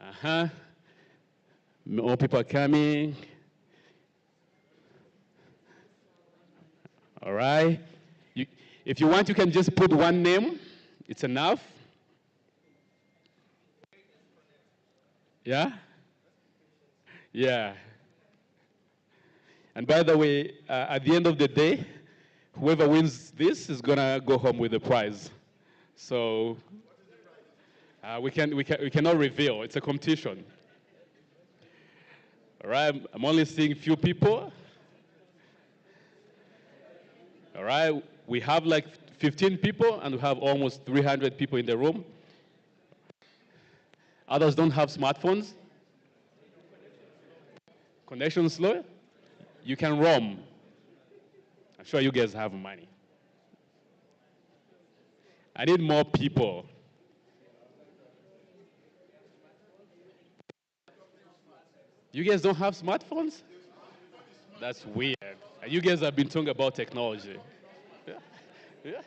Uh-huh. More people are coming. All right. You, if you want, you can just put one name. It's enough. Yeah? Yeah. And by the way, at the end of the day, whoever wins this is going to go home with the prize. So we cannot reveal. It's a competition. All right. I'm only seeing few people. All right. We have like 15 people, and we have almost 300 people in the room. Others don't have smartphones. Connection slow. You can roam. I'm sure you guys have money. I need more people. You guys don't have smartphones? That's weird. And you guys have been talking about technology. Yeah. Yeah.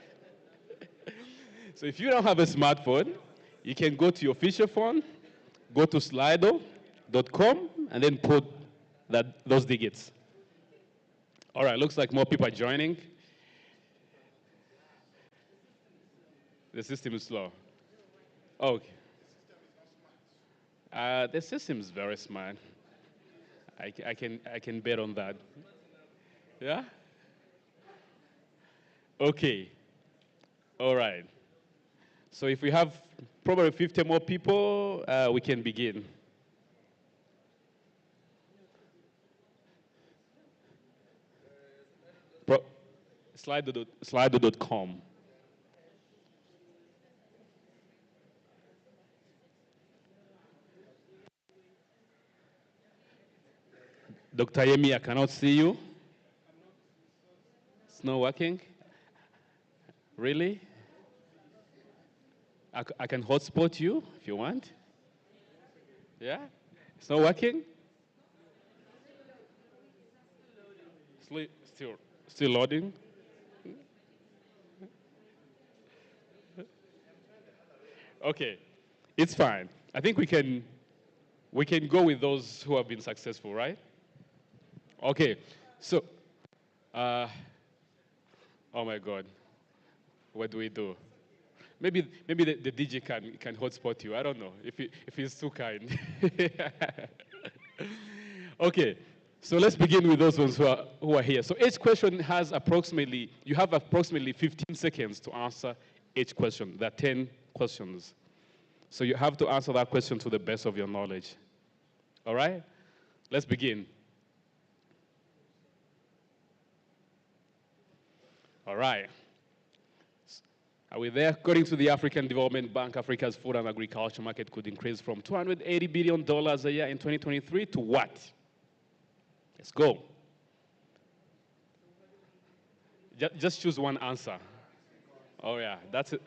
So if you don't have a smartphone, you can go to your feature phone, go to slido.com, and then put those digits. All right, looks like more people are joining. The system is slow. Okay. The system is very smart. I can bet on that. Yeah? Okay. All right. So if we have probably 50 more people, we can begin. Slido.com. Dr. Yemi, I cannot see you. It's not working. Really? I can hotspot you if you want. Yeah? It's not working? Still loading? Okay, it's fine. I think we can go with those who have been successful, right? Okay, so, oh my God, what do we do? Maybe the DJ can hotspot you. I don't know if he's too kind. Okay, so let's begin with those ones who are here. So each question has you have approximately 15 seconds to answer each question. There are 10 questions. So you have to answer that question to the best of your knowledge. All right? Let's begin. All right. Are we there? According to the African Development Bank, Africa's food and agriculture market could increase from $280 billion a year in 2023 to what? Let's go. Just choose one answer. Oh yeah, that's it.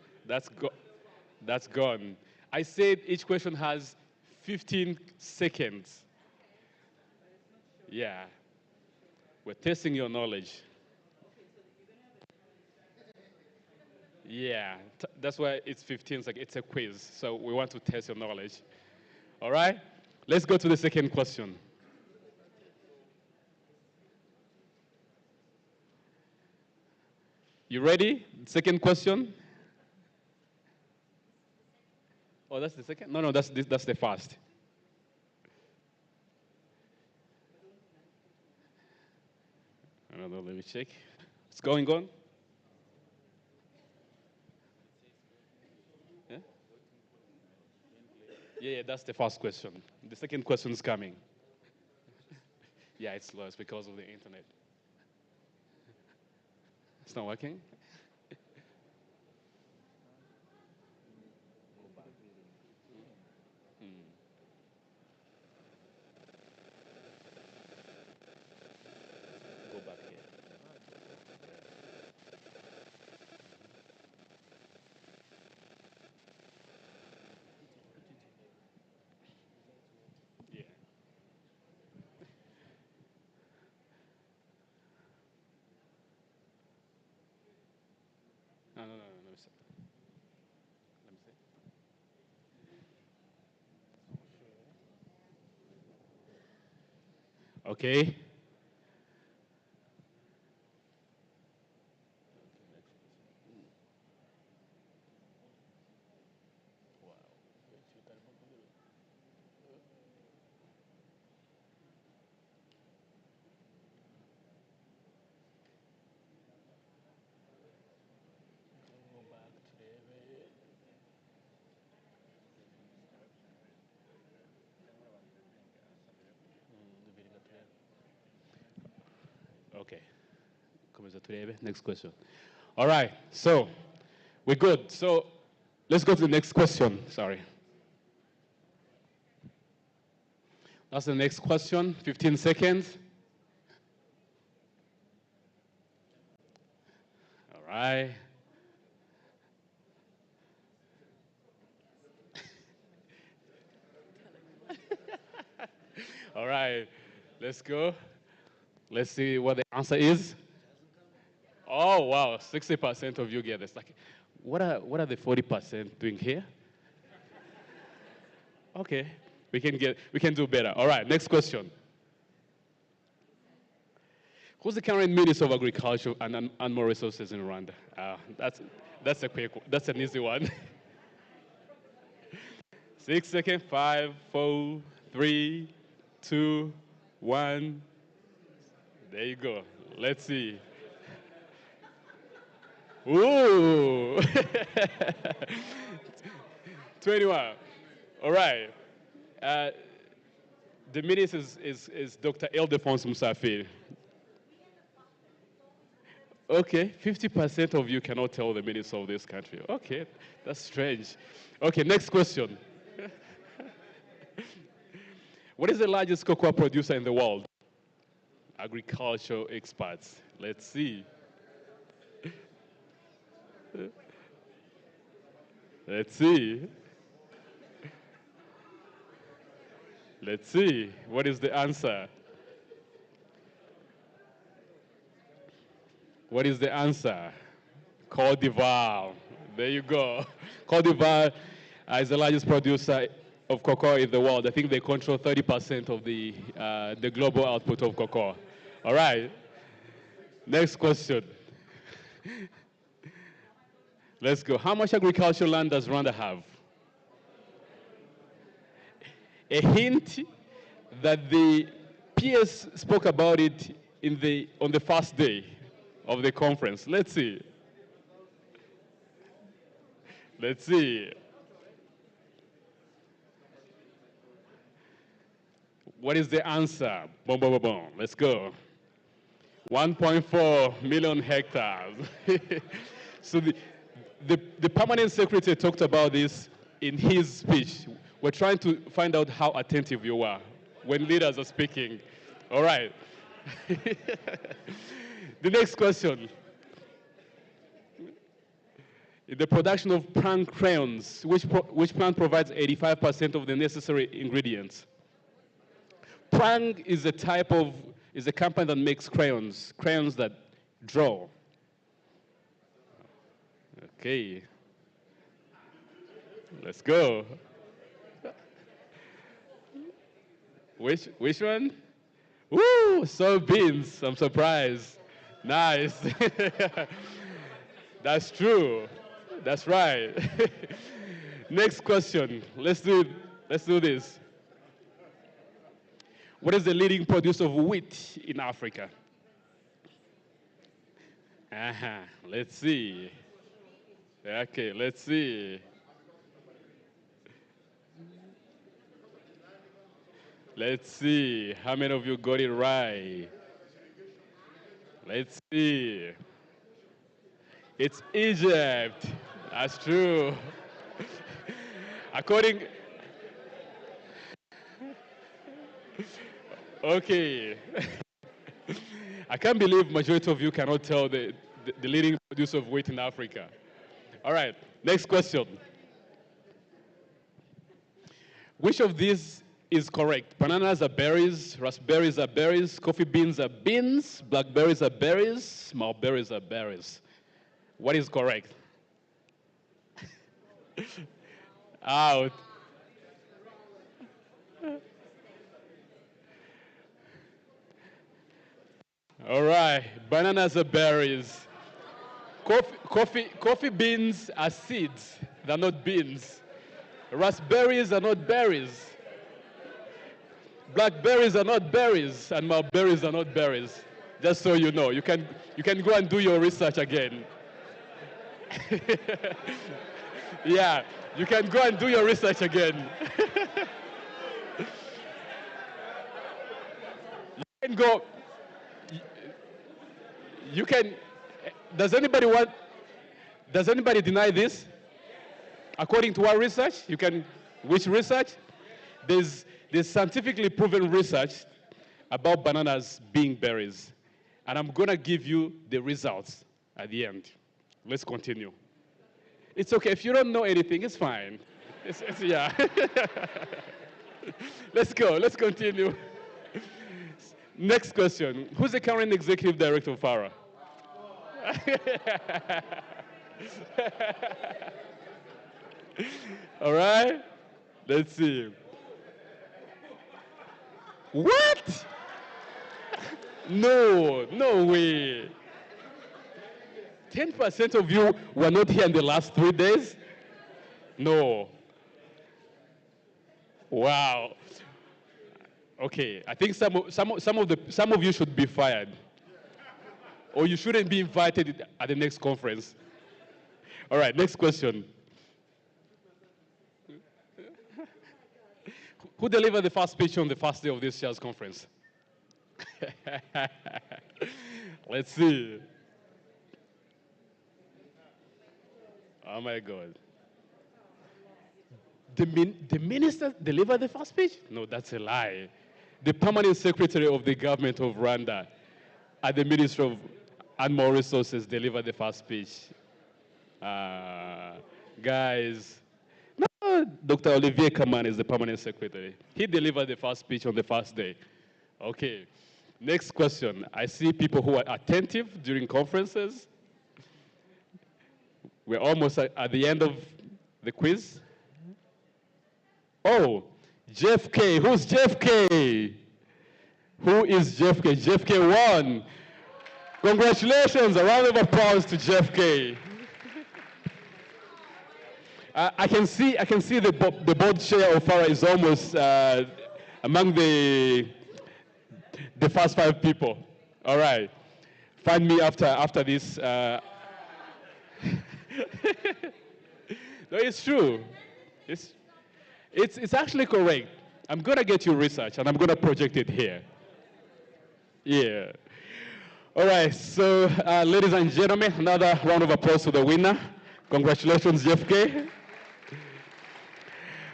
That's gone. I said each question has 15 seconds. Yeah. We're testing your knowledge. Yeah, that's why it's 15. It's like it's a quiz. So we want to test your knowledge. All right? Let's go to the second question. You ready? Second question. Oh, that's the second? No, that's the first. I don't know, let me check. It's going on? Yeah? Yeah, that's the first question. The second question is coming. Yeah, it's slow. It's because of the internet. It's not working? Go back here. Yeah. No, let me see. Let me see. Okay. Okay. Komeza turebe. Next question. All right. So we're good. So let's go to the next question. Sorry. That's the next question. 15 seconds. All right. All right. Let's go. Let's see what the answer is. Oh wow, 60% of you get this. Like, what are the 40% doing here? Okay, we can do better. All right, next question. Who's the current Minister of Agriculture and Animal Resources in Rwanda? That's an easy one. 6 seconds. 5, 4, 3, 2, 1. There you go. Let's see. Ooh. 21. All right. Uh, the minister is Dr. Ildefonso Musafiri. Okay, 50% of you cannot tell the minister of this country. Okay, that's strange. Okay, next question. What is the largest cocoa producer in the world? Agricultural experts. Let's see. Let's see. Let's see. What is the answer? What is the answer? Cote d'Ivoire. There you go. Cote d'Ivoire is the largest producer of cocoa in the world. I think they control 30% of the global output of cocoa. All right. Next question. Let's go. How much agricultural land does Rwanda have? A hint that the PS spoke about it on the first day of the conference. Let's see. Let's see. What is the answer? Boom, boom, boom, boom. Let's go. 1.4 million hectares. So the permanent secretary talked about this in his speech. We're trying to find out how attentive you are when leaders are speaking. All right. The next question. In the production of plant crayons, which plant provides 85% of the necessary ingredients? Prang is a company that makes crayons that draw. Okay. Let's go. Which one? Woo! Soybeans. I'm surprised. Nice. That's true. That's right. Next question. Let's do this. What is the leading producer of wheat in Africa? Let's see. Okay, let's see. Let's see. How many of you got it right? Let's see. It's Egypt. That's true. According. Okay. I can't believe majority of you cannot tell the leading producer of wheat in Africa. All right, next question. Which of these is correct? Bananas are berries, raspberries are berries, coffee beans are beans, blackberries are berries, mulberries are berries. What is correct? Out. All right, bananas are berries. Coffee beans are seeds, they're not beans. Raspberries are not berries. Blackberries are not berries, and mulberries are not berries. Just so you know, you can go and do your research again. Yeah, you can go and do your research again. You can go. You can. Does anybody want? Does anybody deny this? According to our research, you can. Which research? There's scientifically proven research about bananas being berries, and I'm gonna give you the results at the end. Let's continue. It's okay if you don't know anything. It's fine. Yeah. Let's go. Let's continue. Next question. Who's the current executive director of FARA? All right. Let's see. What? No, no way. 10% of you were not here in the last 3 days? No. Wow. Okay, I think some of you should be fired. Or you shouldn't be invited at the next conference. All right, next question. Who delivered the first speech on the first day of this year's conference? Let's see. Oh my God. The minister delivered the first speech? No, that's a lie. The permanent secretary of the government of Rwanda at the Ministry of Animal Resources delivered the first speech. Guys, no, Dr. Olivier Kaman is the permanent secretary. He delivered the first speech on the first day. Okay, next question. I see people who are attentive during conferences. We're almost at the end of the quiz. Oh, Jeff K. Who's Jeff K? Who is Jeff K? Jeff K won. Congratulations, a round of applause to Jeff K. I can see the board chair of FARA is almost among the first 5 people. All right, find me after this. No, it's true. It's actually correct. I'm gonna get you research and I'm gonna project it here. Yeah. All right, so ladies and gentlemen, another round of applause to the winner. Congratulations, Jeff K.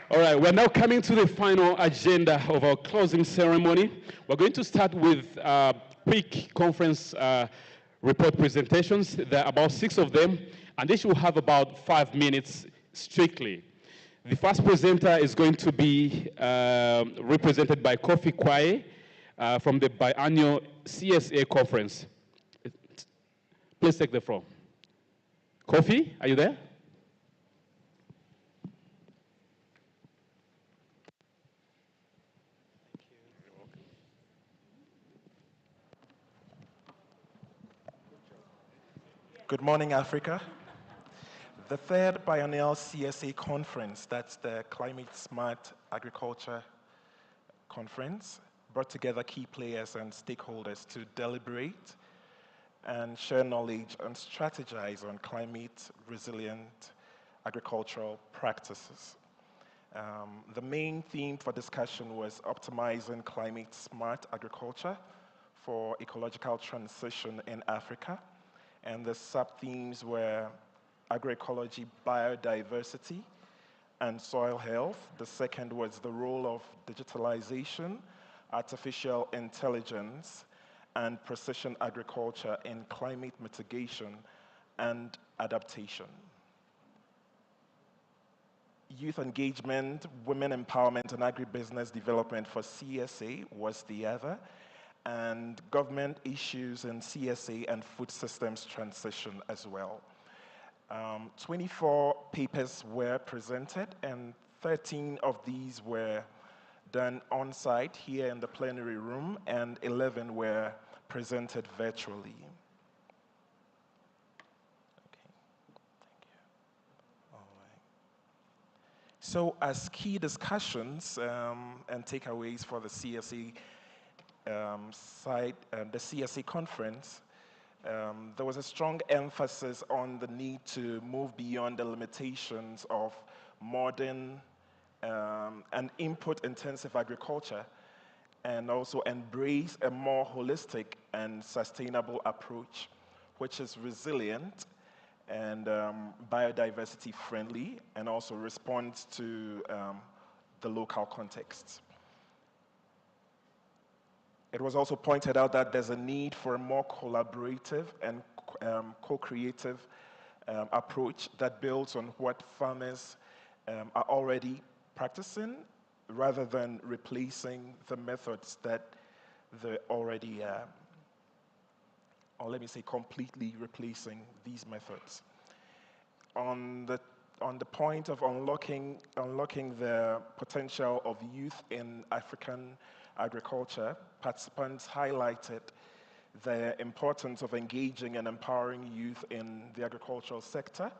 All right, we're now coming to the final agenda of our closing ceremony. We're going to start with quick conference report presentations. There are about 6 of them, and they should have about 5 minutes strictly. The first presenter is going to be represented by Kofi Kwaye from the biannual CSA conference. Please take the floor. Kofi, are you there? Good morning, Africa. The 3rd biennial CSA conference, that's the Climate Smart Agriculture Conference, brought together key players and stakeholders to deliberate and share knowledge and strategize on climate resilient agricultural practices. The main theme for discussion was optimizing climate smart agriculture for ecological transition in Africa. And the sub-themes were agroecology, biodiversity, and soil health. The second was the role of digitalization, artificial intelligence, and precision agriculture in climate mitigation and adaptation. Youth engagement, women empowerment, and agribusiness development for CSA was the other, and government issues in CSA and food systems transition as well. 24 papers were presented, and 13 of these were done on-site here in the plenary room, and 11 were presented virtually. Okay, thank you. All right. So as key discussions and takeaways for the CSA the CSA conference, there was a strong emphasis on the need to move beyond the limitations of modern and input-intensive agriculture and also embrace a more holistic and sustainable approach, which is resilient and biodiversity friendly and also responds to the local context. It was also pointed out that there's a need for a more collaborative and co-creative approach that builds on what farmers are already practicing rather than replacing the methods that they're already, or let me say completely replacing these methods. On the point of unlocking the potential of youth in African agriculture, participants highlighted the importance of engaging and empowering youth in the agricultural sector,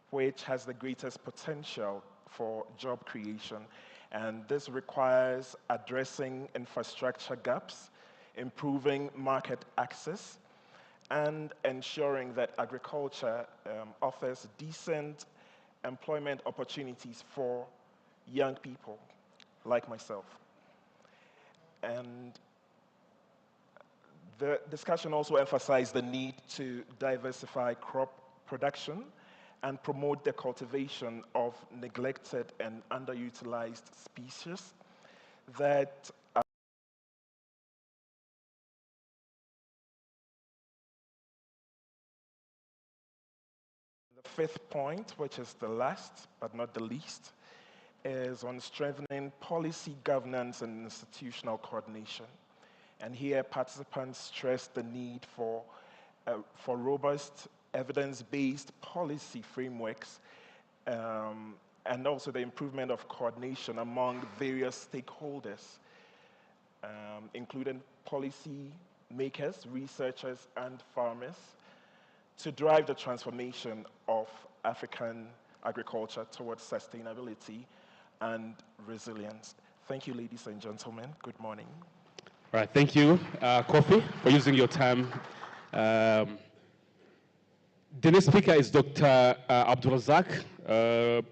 which has the greatest potential for job creation. And this requires addressing infrastructure gaps, improving market access, and ensuring that agriculture offers decent employment opportunities for young people like myself. And the discussion also emphasized the need to diversify crop production and promote the cultivation of neglected and underutilized species that are the fifth point, which is the last but not the least, is on strengthening policy governance and institutional coordination. And here participants stressed the need for robust evidence-based policy frameworks and also the improvement of coordination among various stakeholders, including policy makers, researchers, and farmers to drive the transformation of African agriculture towards sustainability and resilience. Thank you, ladies and gentlemen. Good morning. All right, thank you, Kofi, for using your time. The next speaker is Dr. Abdulrazak,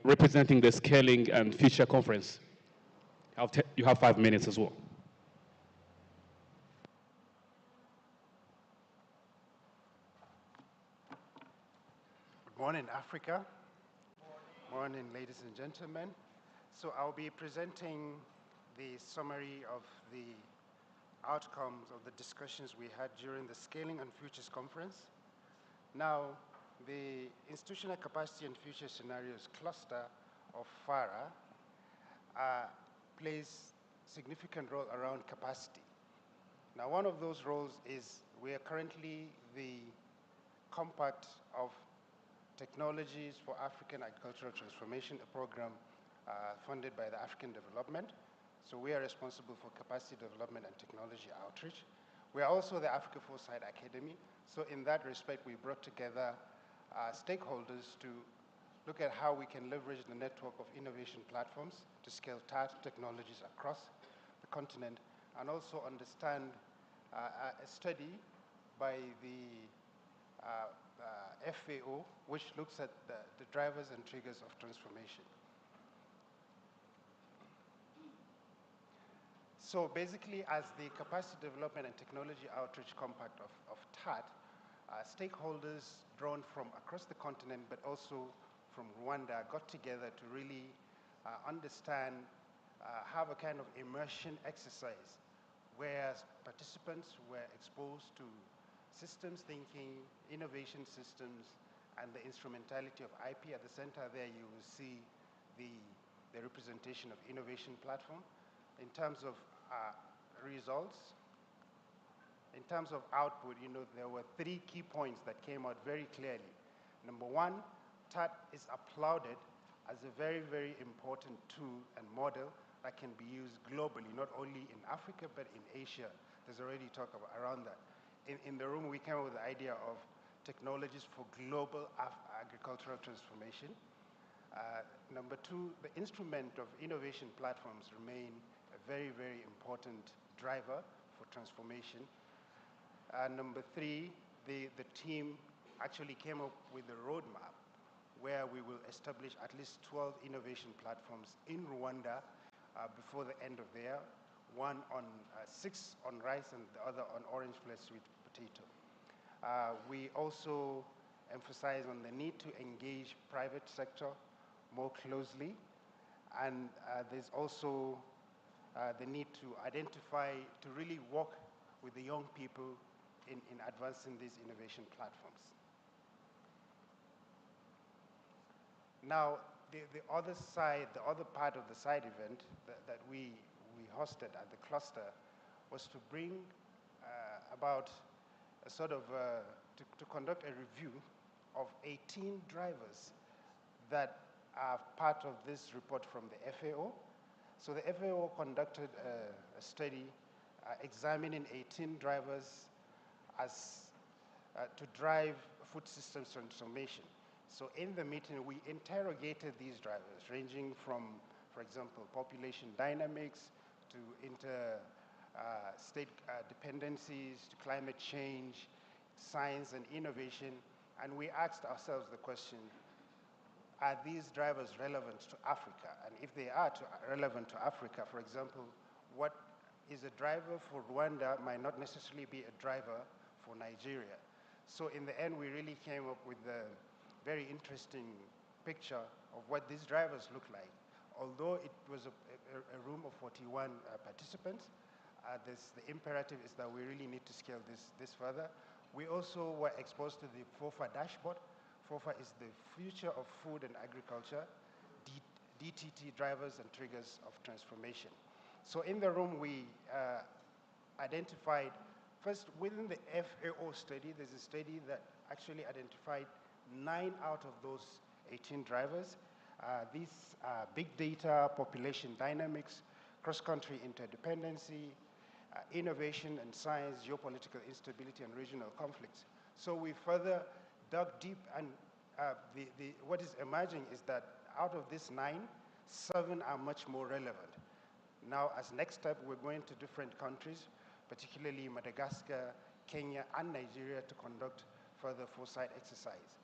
representing the Scaling and Future Conference. You have 5 minutes as well. Good morning, Africa. Morning, ladies and gentlemen. So I'll be presenting the summary of the outcomes of the discussions we had during the Scaling and Futures Conference. Now, the Institutional Capacity and Future Scenarios cluster of FARA plays significant role around capacity. Now, one of those roles is we are currently the compact of Technologies for African Agricultural Transformation, a program funded by the African Development. So we are responsible for capacity development and technology outreach. We are also the Africa Foresight Academy. So in that respect, we brought together stakeholders to look at how we can leverage the network of innovation platforms to scale technologies across the continent, and also understand a study by the FAO, which looks at the drivers and triggers of transformation. So basically, as the Capacity Development and Technology Outreach Compact of TAT, stakeholders drawn from across the continent, but also from Rwanda, got together to really understand, have a kind of immersion exercise, where participants were exposed to systems thinking, innovation systems, and the instrumentality of IP. At the center there, you will see the representation of innovation platform. In terms of results, in terms of output, there were 3 key points that came out very clearly. Number one, TAT is applauded as a very, very important tool and model that can be used globally, not only in Africa, but in Asia. There's already talk around that. in the room, we came up with the idea of technologies for global agricultural transformation. Number two, the instrument of innovation platforms remain a very, very important driver for transformation. Number three, the team actually came up with a roadmap where we will establish at least 12 innovation platforms in Rwanda before the end of the year, one on 6 on rice and the other on orange flesh sweet potato. We also emphasize on the need to engage private sector more closely, and there's also the need to identify, to really work with the young people in advancing these innovation platforms. Now, the other side, the other part of the side event that we hosted at the cluster was to bring about a sort of, to conduct a review of 18 drivers that are part of this report from the FAO. So the FAO conducted a study examining 18 drivers as to drive food systems transformation. So in the meeting, we interrogated these drivers, ranging from, for example, population dynamics to inter-state dependencies, to climate change, science and innovation. And we asked ourselves the question, are these drivers relevant to Africa? And if they are relevant to Africa, for example, what is a driver for Rwanda might not necessarily be a driver for Nigeria. So in the end, we really came up with a very interesting picture of what these drivers look like. Although it was a room of 41 participants, the imperative is that we really need to scale this further. We also were exposed to the FOFA dashboard. FOFA is the future of food and agriculture, DTT drivers and triggers of transformation. So in the room, we identified, first within the FAO study, there's a study that actually identified 9 out of those 18 drivers. These are big data, population dynamics, cross-country interdependency, innovation and science, geopolitical instability, and regional conflicts. So we further dug deep, and what is emerging is that out of these 9, 7 are much more relevant. Now, as next step, we're going to different countries, particularly Madagascar, Kenya, and Nigeria, to conduct further foresight exercise.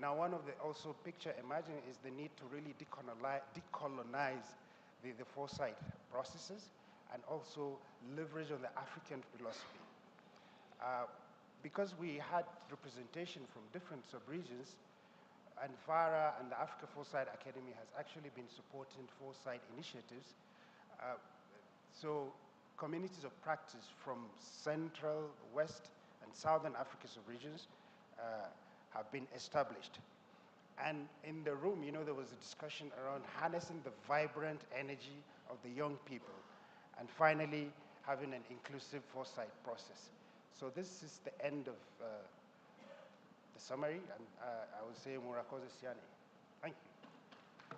Now, one of the also picture emerging is the need to really decolonize the foresight processes and also leverage on the African philosophy. Because we had representation from different sub-regions, and FARA and the Africa Foresight Academy has actually been supporting foresight initiatives. So communities of practice from Central, West, and Southern Africa sub-regions have been established. And in the room, you know, there was a discussion around harnessing the vibrant energy of the young people, and finally having an inclusive foresight process. So this is the end of the summary, and I would say Murakoze Siane. Thank you.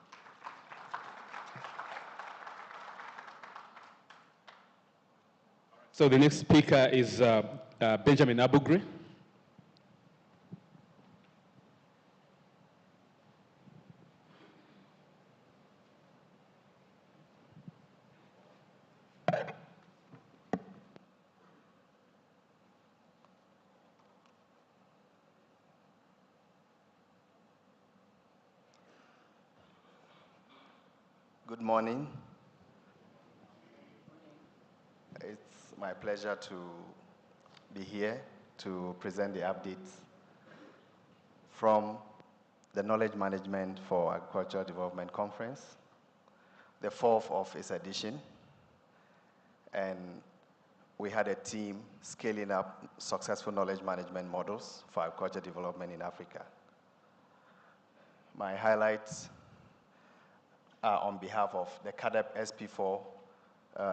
So the next speaker is Benjamin Abugri. Good morning. It's my pleasure to be here to present the updates from the Knowledge Management for Agricultural Development Conference, the 4th of its edition. And we had a team scaling up successful knowledge management models for agriculture development in Africa. My highlights on behalf of the CADEP SP4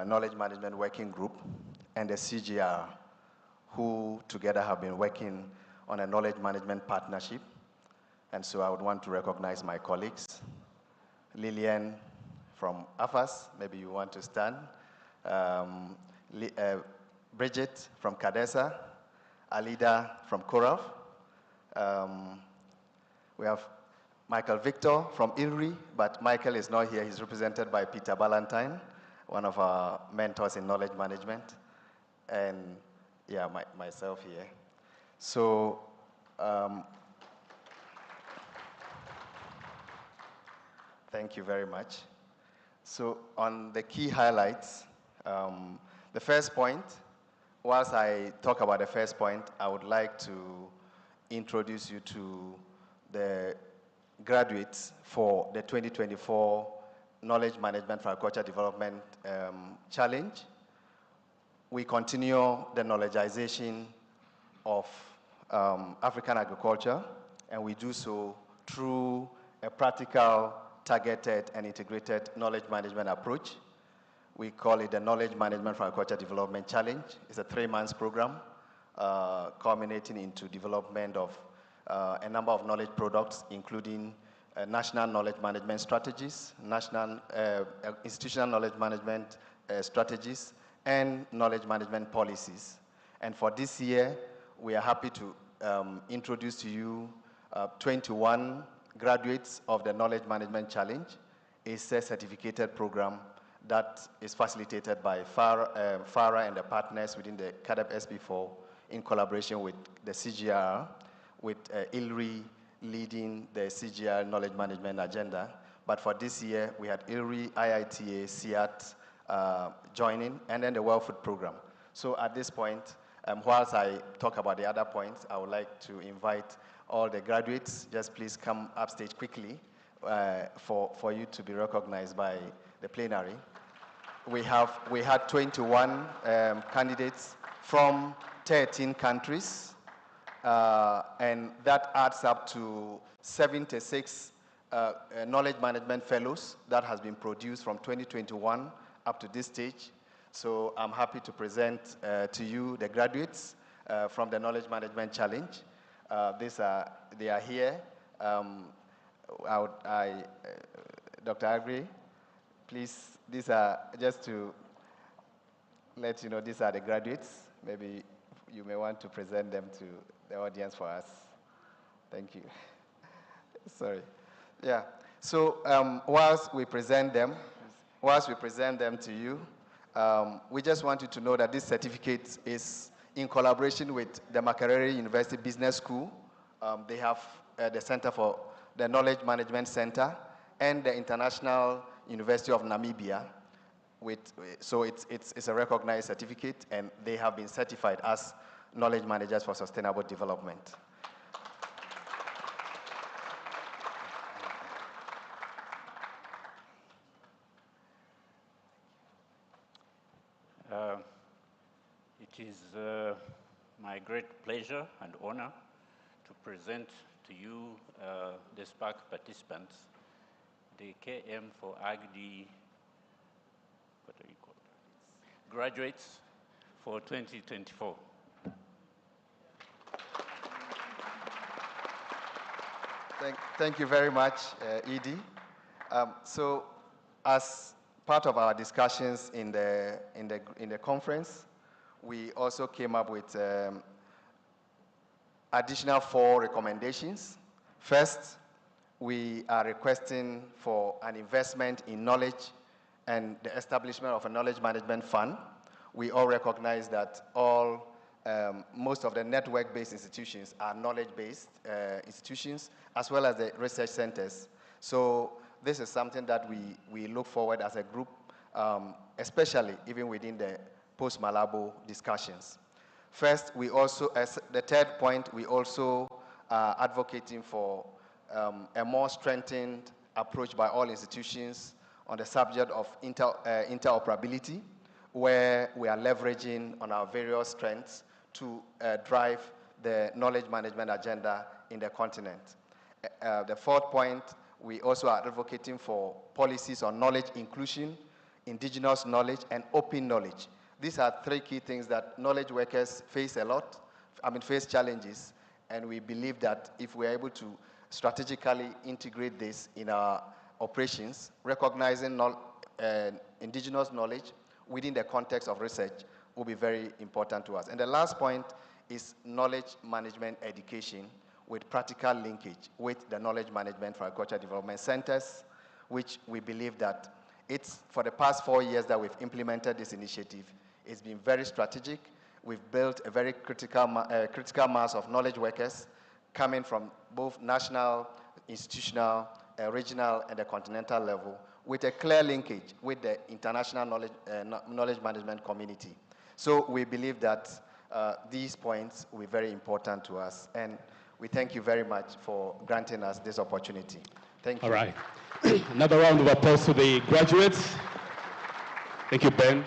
Knowledge Management Working Group and the CGR, who together have been working on a knowledge management partnership. And so I would want to recognize my colleagues. Lillian from AFAS, maybe you want to stand. Bridget from CADESA, a leader from Coral. We have Michael Victor from ILRI, but Michael is not here. He's represented by Peter Ballantyne, one of our mentors in knowledge management, and yeah, myself here. So, thank you very much. So on the key highlights, the first point, whilst I talk about the first point, I would like to introduce you to the graduates for the 2024 Knowledge Management for Agriculture Development Challenge. We continue the knowledgeization of African agriculture, and we do so through a practical, targeted, and integrated knowledge management approach. We call it the Knowledge Management for Agriculture Development Challenge. It's a 3-month program culminating into development of a number of knowledge products, including national knowledge management strategies, national institutional knowledge management strategies, and knowledge management policies. And for this year, we are happy to introduce to you 21 graduates of the Knowledge Management Challenge. It's a certificated program that is facilitated by FARA and the partners within the CADEP SP4 in collaboration with the CGR, with ILRI leading the CGR knowledge management agenda. But for this year, we had ILRI, IITA, CIAT joining, and then the World Food Program. So at this point, whilst I talk about the other points, I would like to invite all the graduates, just please come upstage quickly for you to be recognized by the plenary. We had 21 candidates from 13 countries, and that adds up to 76 knowledge management fellows that has been produced from 2021 up to this stage. So I'm happy to present to you the graduates from the Knowledge Management Challenge. They are here. Dr. Agri, please, these are, just to let you know, these are the graduates. Maybe you may want to present them to the audience for us. Thank you. Sorry. Yeah. So whilst we present them to you, we just want you to know that this certificate is in collaboration with the Makerere University Business School. They have the Center for the Knowledge Management Center and the International University of Namibia. So it's a recognized certificate, and they have been certified as knowledge managers for sustainable development. It is my great pleasure and honor to present to you, the SPAC participants, the KM for AgD, what do you call it? Graduates for 2024. Thank you very much, Edie. So, as part of our discussions in the conference, we also came up with additional 4 recommendations. First, we are requesting for an investment in knowledge and the establishment of a knowledge management fund. We all recognize that most of the network-based institutions are knowledge-based institutions, as well as the research centers. So this is something that we look forward as a group, especially even within the post-Malabo discussions. First, we also, as the third point, we also are advocating for a more strengthened approach by all institutions on the subject of interoperability, where we are leveraging on our various strengths to drive the knowledge management agenda in the continent. The fourth point, we also are advocating for policies on knowledge inclusion, indigenous knowledge, and open knowledge. These are 3 key things that knowledge workers face face challenges, and we believe that if we're able to strategically integrate this in our operations, recognizing indigenous knowledge within the context of research will be very important to us. And the last point is knowledge management education with practical linkage with the knowledge management for agriculture development centers, which we believe that it's for the past 4 years that we've implemented this initiative. It's been very strategic. We've built a very critical mass of knowledge workers coming from both national, institutional, regional, and the continental level, with a clear linkage with the international knowledge management community. So we believe that these points will be very important to us, and we thank you very much for granting us this opportunity. Thank you. All right. Another round of applause to the graduates. Thank you, Ben.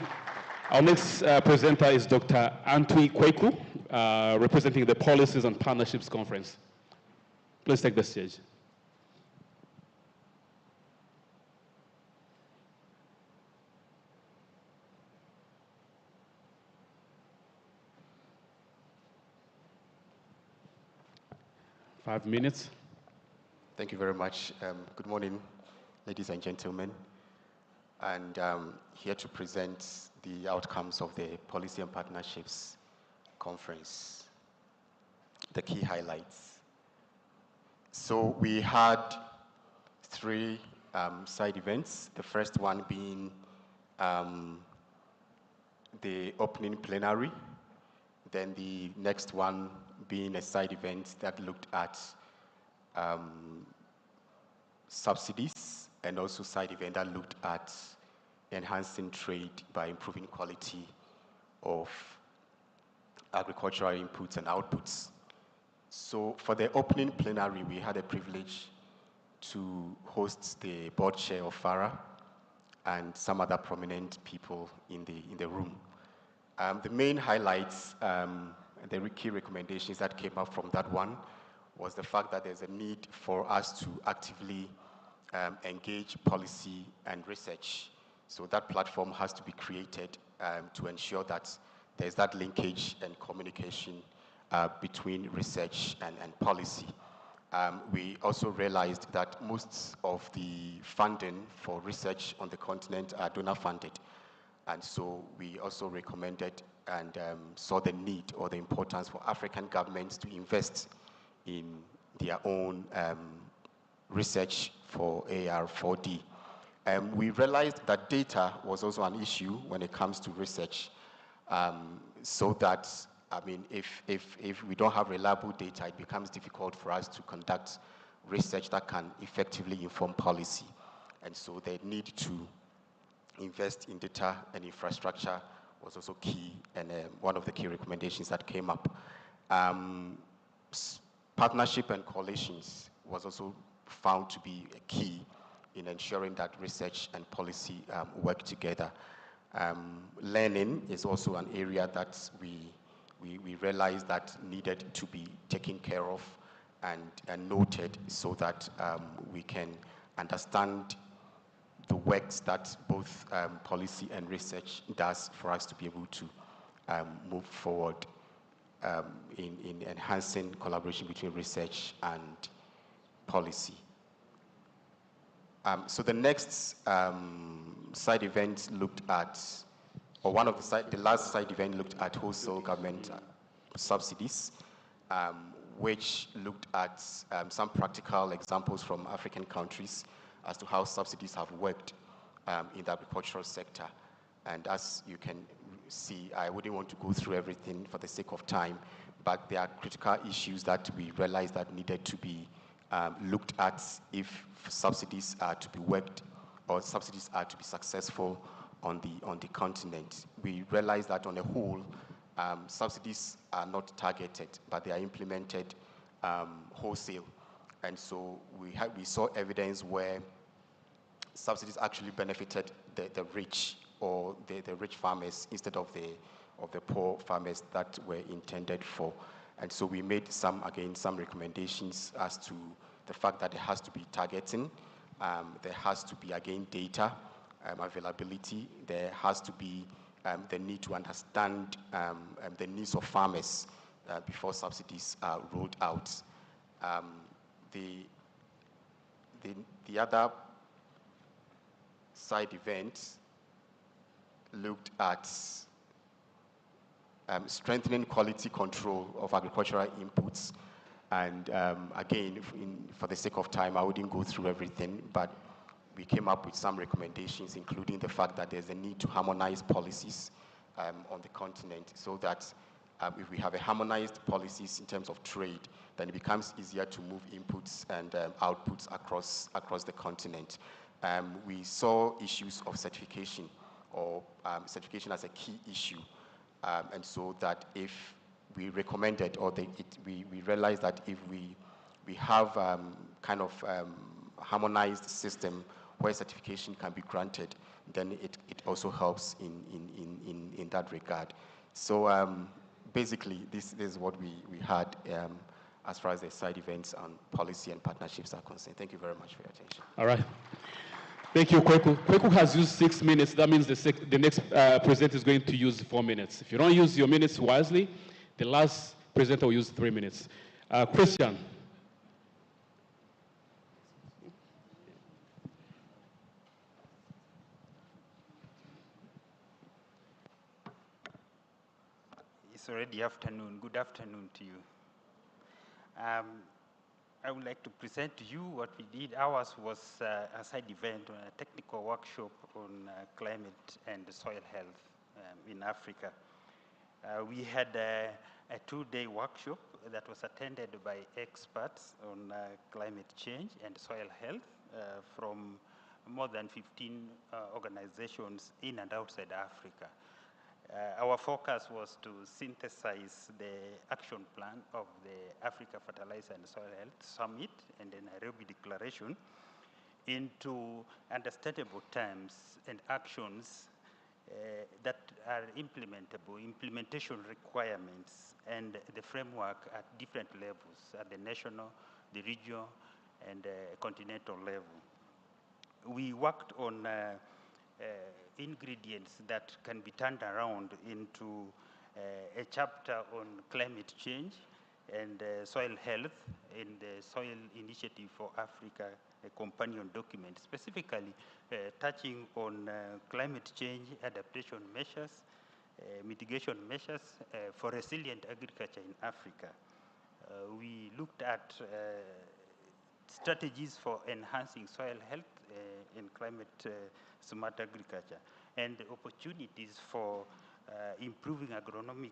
Our next presenter is Dr. Antwi Kweku, representing the Policies and Partnerships Conference. Please take the stage. Five minutes. Thank you very much. Good morning, ladies and gentlemen. And here to present the outcomes of the Policy and Partnerships Conference, the key highlights. So we had 3 side events, the first one being the opening plenary, then the next one being a side event that looked at subsidies, and also side event that looked at enhancing trade by improving quality of agricultural inputs and outputs. So for the opening plenary, we had a privilege to host the board chair of FARA and some other prominent people in the room. The main highlights, the key recommendations that came up from that one was the fact that there's a need for us to actively engage policy and research. So that platform has to be created to ensure that there's that linkage and communication between research and policy. We also realized that most of the funding for research on the continent are donor funded. And so we also recommended and saw the need or the importance for African governments to invest in their own research for AR4D. We realized that data was also an issue when it comes to research, so that, I mean, if we don't have reliable data, it becomes difficult for us to conduct research that can effectively inform policy. And so the need to invest in data and infrastructure was also key, and one of the key recommendations that came up. Partnership and coalitions was also found to be a key in ensuring that research and policy work together. Learning is also an area that we realized that needed to be taken care of and noted, so that we can understand the works that both policy and research does for us to be able to move forward in enhancing collaboration between research and policy. So the next side event looked at, or one of the last side event looked at wholesale government subsidies, which looked at some practical examples from African countries as to how subsidies have worked in the agricultural sector. And as you can see, I wouldn't want to go through everything for the sake of time, but there are critical issues that we realized that needed to be looked at if subsidies are to be worked, or subsidies are to be successful on the continent. We realized that on a whole, subsidies are not targeted, but they are implemented wholesale. And so we saw evidence where subsidies actually benefited the rich, or the rich farmers, instead of the poor farmers that were intended for. And so we made some recommendations as to the fact that there has to be targeting, there has to be, again, data availability, there has to be the need to understand the needs of farmers before subsidies are rolled out. The other side event looked at strengthening quality control of agricultural inputs. And again, for the sake of time, I wouldn't go through everything, but we came up with some recommendations, including the fact that there's a need to harmonize policies on the continent, so that if we have a harmonized policies in terms of trade, then it becomes easier to move inputs and outputs across the continent. We saw issues of certification, or certification as a key issue, and so that if we recommended, or we realized that if we have kind of harmonized system where certification can be granted, then it also helps in that regard. So basically, this is what we had as far as the side events on policy and partnerships are concerned. Thank you very much for your attention. All right. Thank you, Kweku. Kweku has used 6 minutes. That means the next presenter is going to use 4 minutes. If you don't use your minutes wisely, the last presenter will use 3 minutes. Christian. It's already afternoon. Good afternoon to you. I would like to present to you what we did. Ours was a side event, a technical workshop on climate and soil health in Africa. We had a 2-day workshop that was attended by experts on climate change and soil health from more than 15 organizations in and outside Africa. Our focus was to synthesize the action plan of the Africa Fertilizer and Soil Health Summit and the Nairobi Declaration into understandable terms and actions that are implementable, implementation requirements, and the framework at different levels, at the national, the regional, and continental level. We worked on ingredients that can be turned around into a chapter on climate change and soil health in the Soil Initiative for Africa, a companion document, specifically touching on climate change adaptation measures, mitigation measures for resilient agriculture in Africa. We looked at strategies for enhancing soil health in climate smart agriculture, and opportunities for improving agronomic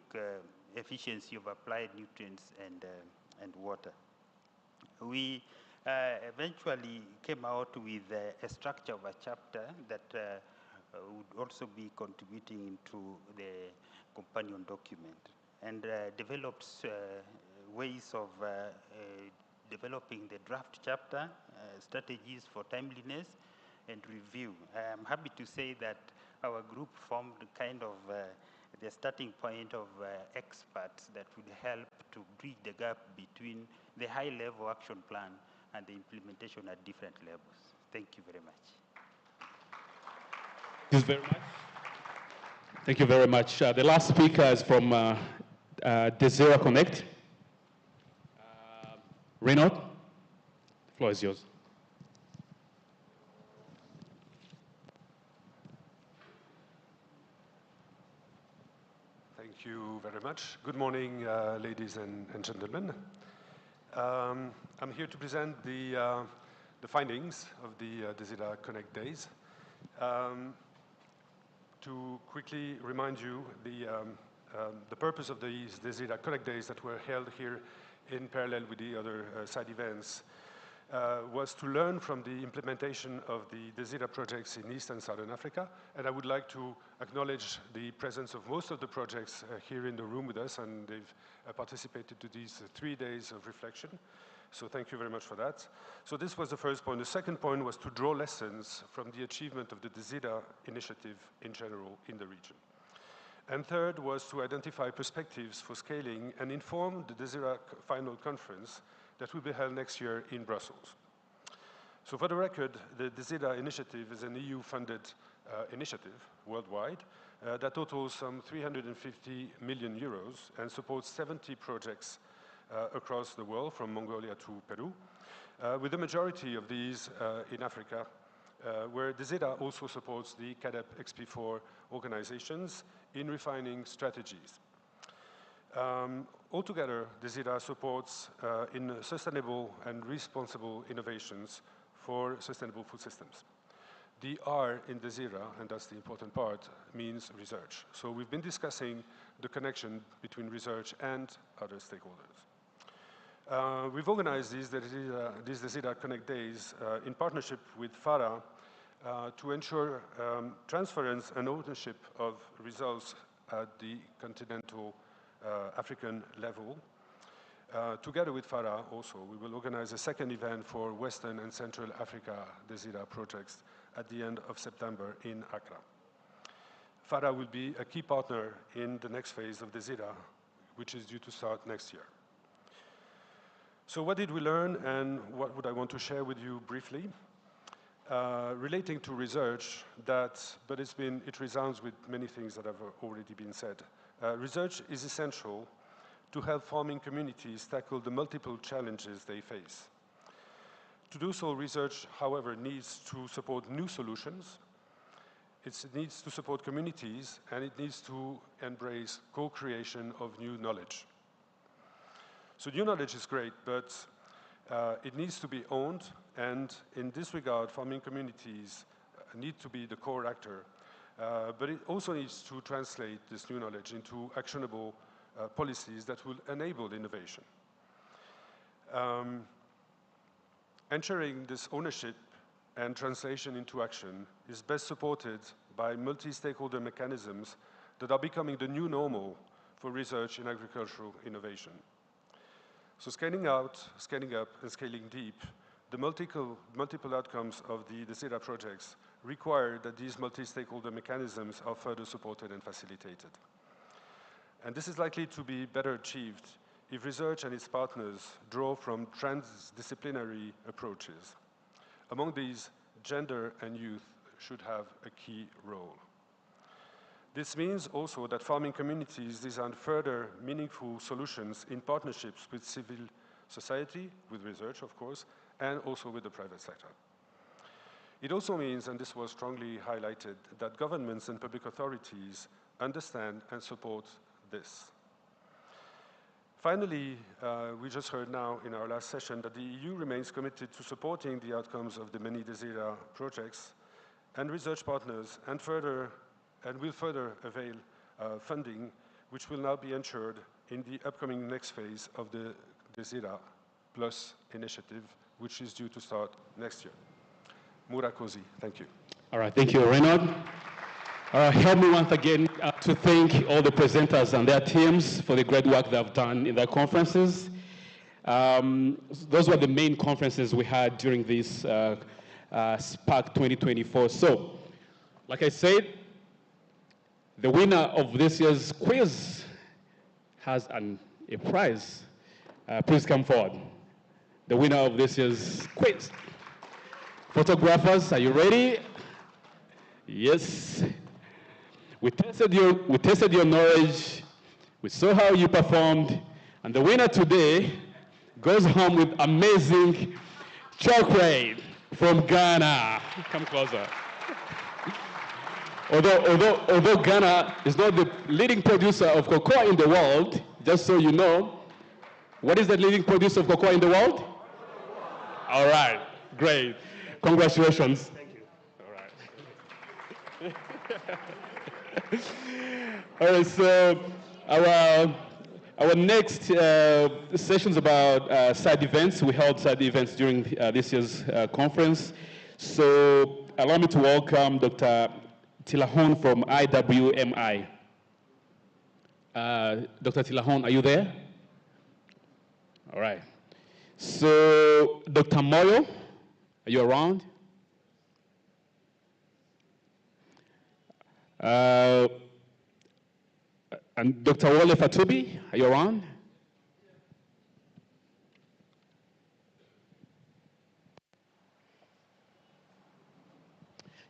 efficiency of applied nutrients and water. We eventually came out with a structure of a chapter that would also be contributing to the companion document, and developed ways of developing the draft chapter, strategies for timeliness and review. I'm happy to say that our group formed kind of the starting point of experts that would help to bridge the gap between the high-level action plan and the implementation at different levels. Thank you very much. Thank you very much. Thank you very much. The last speaker is from Desira Connect. Renaud, the floor is yours. Thank you very much. Good morning, ladies and gentlemen. I'm here to present the findings of the Desira Connect Days. To quickly remind you, the purpose of these Desira Connect Days that were held here in parallel with the other side events was to learn from the implementation of the Desira projects in East and Southern Africa. And I would like to acknowledge the presence of most of the projects here in the room with us, and they've participated to these 3 days of reflection. So thank you very much for that. So this was the first point. The second point was to draw lessons from the achievement of the Desira initiative in general in the region. And third was to identify perspectives for scaling and inform the Desira final conference that will be held next year in Brussels. So for the record, the Desira initiative is an EU-funded initiative worldwide that totals some 350 million euros and supports 70 projects across the world, from Mongolia to Peru, with the majority of these in Africa, where Desira also supports the CADEP XP4 organizations in refining strategies. Altogether, DESIDA supports in sustainable and responsible innovations for sustainable food systems. The R in DESIDA, and that's the important part, means research. So we've been discussing the connection between research and other stakeholders. We've organized these DESIDA Connect Days in partnership with FARA to ensure transference and ownership of results at the continental African level. Together with FARA also, we will organize a second event for Western and Central Africa DESIDA projects at the end of September in Accra. FARA will be a key partner in the next phase of DESIDA, which is due to start next year. So what did we learn, and what would I want to share with you briefly? Relating to research, but it resounds with many things that have already been said. Research is essential to help farming communities tackle the multiple challenges they face. To do so, research, however, needs to support new solutions, it needs to support communities, and it needs to embrace co-creation of new knowledge. So new knowledge is great, but it needs to be owned, and in this regard, farming communities need to be the core actor, but it also needs to translate this new knowledge into actionable policies that will enable innovation. Ensuring this ownership and translation into action is best supported by multi-stakeholder mechanisms that are becoming the new normal for research in agricultural innovation. So scaling out, scaling up, and scaling deep, the multiple outcomes of the DESIDA projects require that these multi-stakeholder mechanisms are further supported and facilitated. And this is likely to be better achieved if research and its partners draw from transdisciplinary approaches. Among these, gender and youth should have a key role. This means also that farming communities design further meaningful solutions in partnerships with civil society, with research, of course, and also with the private sector. It also means, and this was strongly highlighted, that governments and public authorities understand and support this. Finally, we just heard now in our last session that the EU remains committed to supporting the outcomes of the many DESIDA projects and research partners, and will further avail funding, which will now be ensured in the upcoming next phase of the DESIDA Plus initiative, which is due to start next year. Murakoze, thank you. All right, thank you, Reynald. Help me once again to thank all the presenters and their teams for the great work they've done in their conferences. Those were the main conferences we had during this SPAC2024. So, like I said, the winner of this year's quiz has a prize. Please come forward. The winner of this year's quiz. Photographers, are you ready? Yes. We tested your knowledge, we saw how you performed, and the winner today goes home with amazing chocolate from Ghana. Come closer. Although Ghana is not the leading producer of cocoa in the world, just so you know, what is the leading producer of cocoa in the world? All right, great. Congratulations. Thank you. All right. All right, so our next session is about side events. We held side events during this year's conference. So allow me to welcome Dr. Tilahun from IWMI. Dr. Tilahun, are you there? All right. So Dr. Moyo, are you around? And Dr. Wole Fatubi, are you around?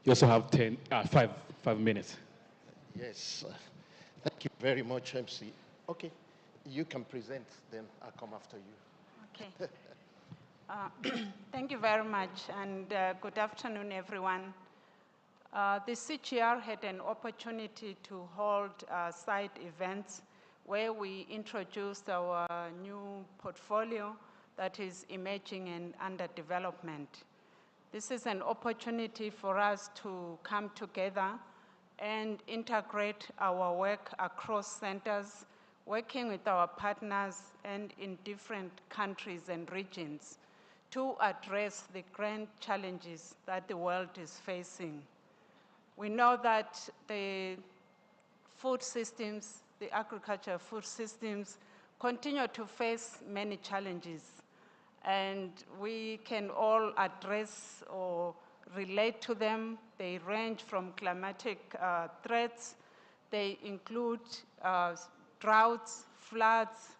You also have 5 minutes. Yes, thank you very much, MC. Okay, you can present, then I'll come after you. Okay. Thank you very much, and good afternoon, everyone. The CGR had an opportunity to hold side events where we introduced our new portfolio that is emerging and under development. This is an opportunity for us to come together and integrate our work across centers, working with our partners and in different countries and regions to address the grand challenges that the world is facing. We know that the food systems, the agricultural food systems, continue to face many challenges, and we can all address or relate to them. They range from climatic threats, they include droughts, floods.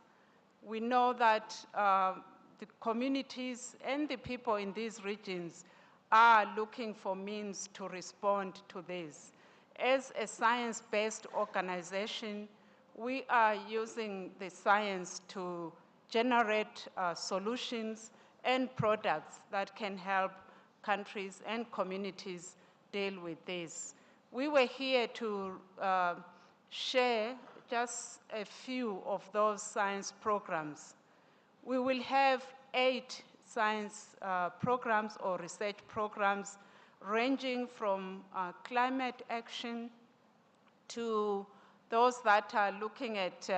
We know that the communities and the people in these regions are looking for means to respond to this. As a science-based organization, we are using the science to generate solutions and products that can help countries and communities deal with this. We were here to share just a few of those science programs. We will have 8 science programs or research programs ranging from climate action to those that are looking at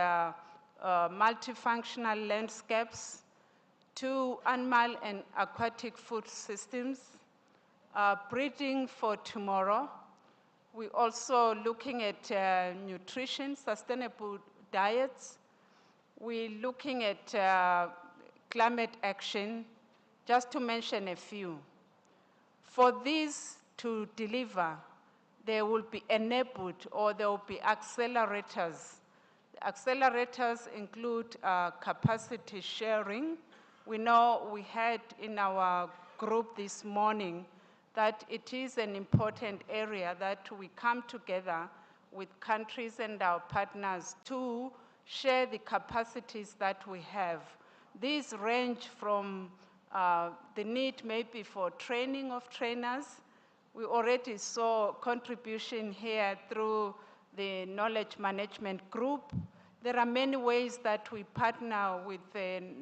multifunctional landscapes, to animal and aquatic food systems, breeding for tomorrow. We're also looking at nutrition, sustainable diets. We're looking at climate action, just to mention a few. For these to deliver, they will be enabled or there will be accelerators. Accelerators include capacity sharing. We know we had in our group this morning that it is an important area that we come together with countries and our partners to share the capacities that we have. These range from the need maybe for training of trainers. We already saw contribution here through the knowledge management group. There are many ways that we partner with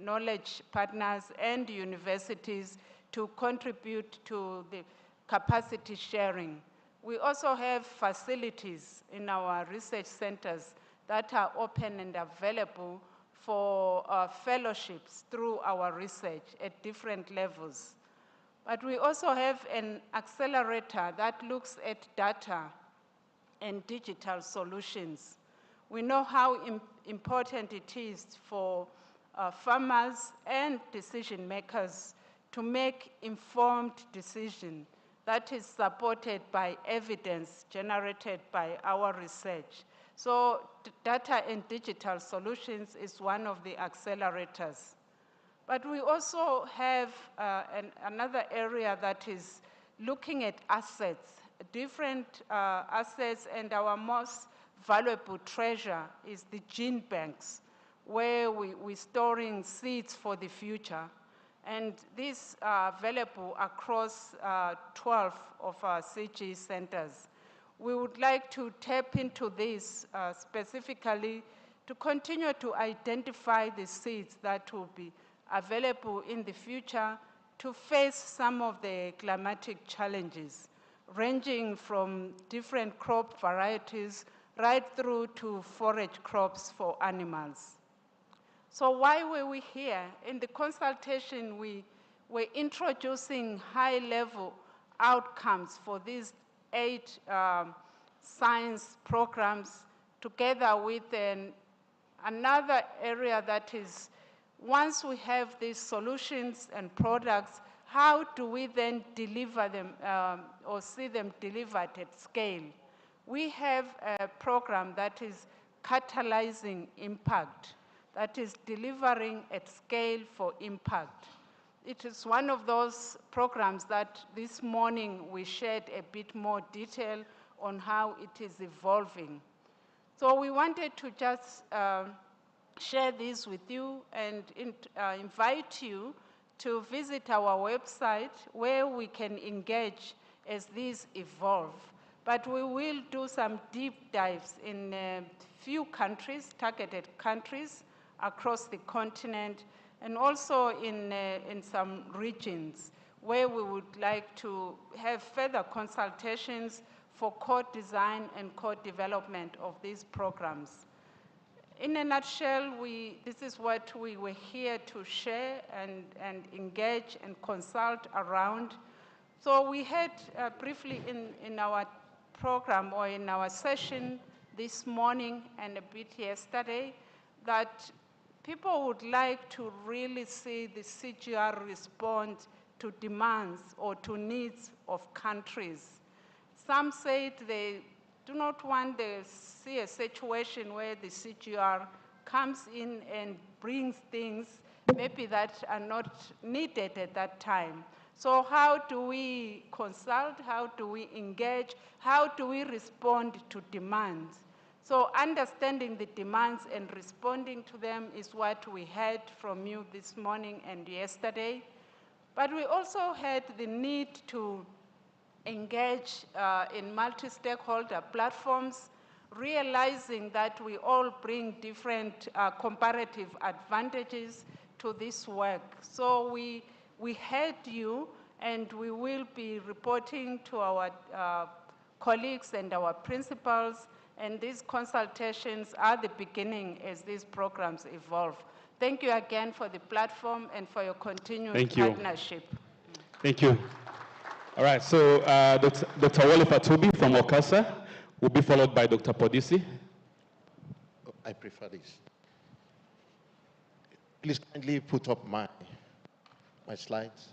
knowledge partners and universities to contribute to the capacity sharing. We also have facilities in our research centers that are open and available for fellowships through our research at different levels. But we also have an accelerator that looks at data and digital solutions. We know how important it is for farmers and decision makers to make informed decisions that is supported by evidence generated by our research. So data and digital solutions is one of the accelerators. But we also have another area that is looking at assets, different assets, and our most valuable treasure is the gene banks, where we're storing seeds for the future. And these are available across 12 of our CG centers. We would like to tap into this specifically to continue to identify the seeds that will be available in the future to face some of the climatic challenges, ranging from different crop varieties right through to forage crops for animals. So why were we here? In the consultation, we were introducing high-level outcomes for these 8 science programs together with another area that is, once we have these solutions and products, how do we then deliver them or see them delivered at scale? We have a program that is catalyzing impact, that is delivering at scale for impact. It is one of those programs that this morning we shared a bit more detail on how it is evolving. So we wanted to just share this with you and invite you to visit our website where we can engage as these evolve. But we will do some deep dives in a few countries, targeted countries across the continent, and also in some regions where we would like to have further consultations for co-design and co-development of these programs. In a nutshell, this is what we were here to share and engage and consult around. So we had briefly in our program or in our session this morning and a bit yesterday that people would like to really see the CGR respond to demands or to needs of countries. Some said they do not want to see a situation where the CGR comes in and brings things maybe that are not needed at that time. So how do we consult? How do we engage? How do we respond to demands? So understanding the demands and responding to them is what we heard from you this morning and yesterday. But we also had the need to engage in multi-stakeholder platforms, realizing that we all bring different comparative advantages to this work. So we heard you, and we will be reporting to our colleagues and our principals, and these consultations are the beginning as these programs evolve. Thank you again for the platform and for your continued partnership. Thank you. All right, so Dr. Wole Fatobi from Okasa will be followed by Dr. Podisi. I prefer this. Please kindly put up my slides.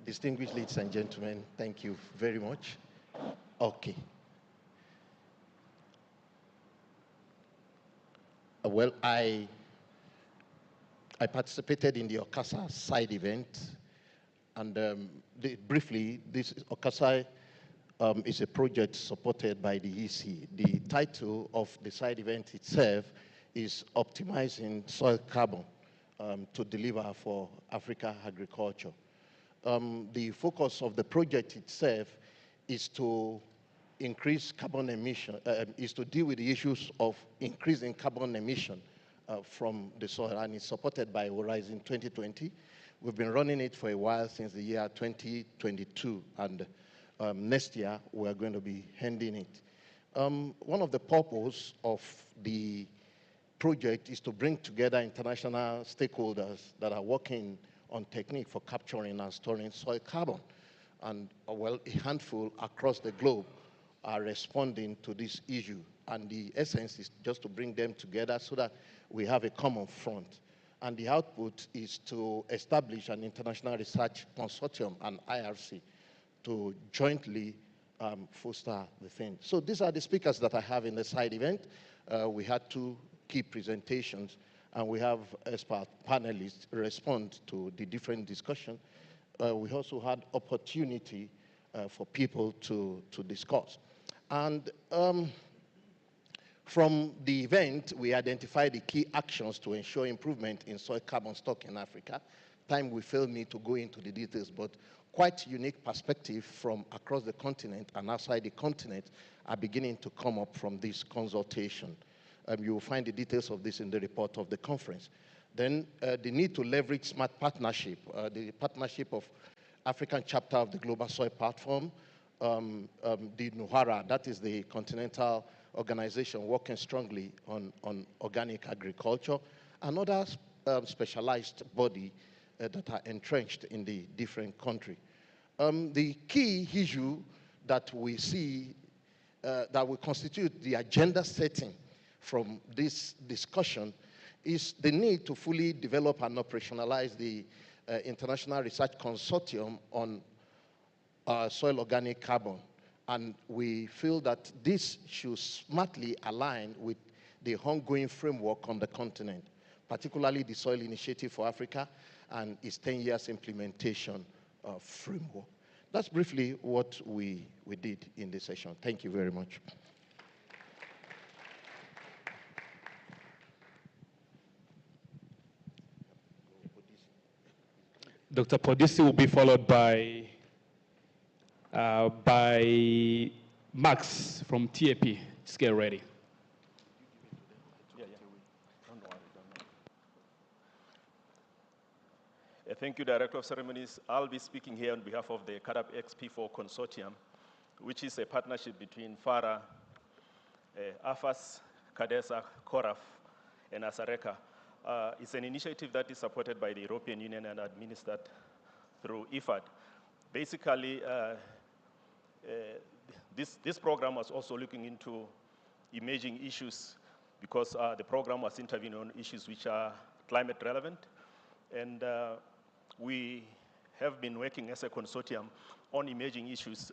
Distinguished ladies and gentlemen, thank you very much. Okay. Well, I participated in the Okasa side event, and briefly, this Okasa is a project supported by the EC. The title of the side event itself is Optimizing Soil Carbon to Deliver for Africa Agriculture. The focus of the project itself is to increase carbon emission, is to deal with the issues of increasing carbon emission from the soil, and it's supported by Horizon 2020. We've been running it for a while, since the year 2022, and next year we're going to be ending it. One of the purposes of the project is to bring together international stakeholders that are working on technique for capturing and storing soil carbon. And well, a handful across the globe are responding to this issue. And the essence is just to bring them together so that we have a common front. And the output is to establish an international research consortium, an IRC, to jointly foster the thing. So these are the speakers that I have in the side event. We had 2 key presentations, and we have expert panelists respond to the different discussion. We also had opportunity for people to discuss. And from the event, we identified the key actions to ensure improvement in soil carbon stock in Africa. Time will fail me to go into the details, but quite unique perspective from across the continent and outside the continent are beginning to come up from this consultation. You will find the details of this in the report of the conference. Then the need to leverage smart partnership, the partnership of African chapter of the Global Soil Platform, the NUHARA, that is the continental organization working strongly on organic agriculture, and other specialized body that are entrenched in the different country. The key issue that we see that will constitute the agenda setting from this discussion is the need to fully develop and operationalize the International Research Consortium on soil organic carbon. And we feel that this should smartly align with the ongoing framework on the continent, particularly the Soil Initiative for Africa and its 10 years implementation framework. That's briefly what we did in this session. Thank you very much. Dr. Podisi will be followed by by Max from TAP. Just get ready. Thank you, Director of Ceremonies. I'll be speaking here on behalf of the CADAP XP4 Consortium, which is a partnership between FARA, AFAS, CADESA, CORAF, and ASARECA. It's an initiative that is supported by the European Union and administered through IFAD. Basically, this program was also looking into emerging issues because the program was intervening on issues which are climate relevant. And we have been working as a consortium on emerging issues.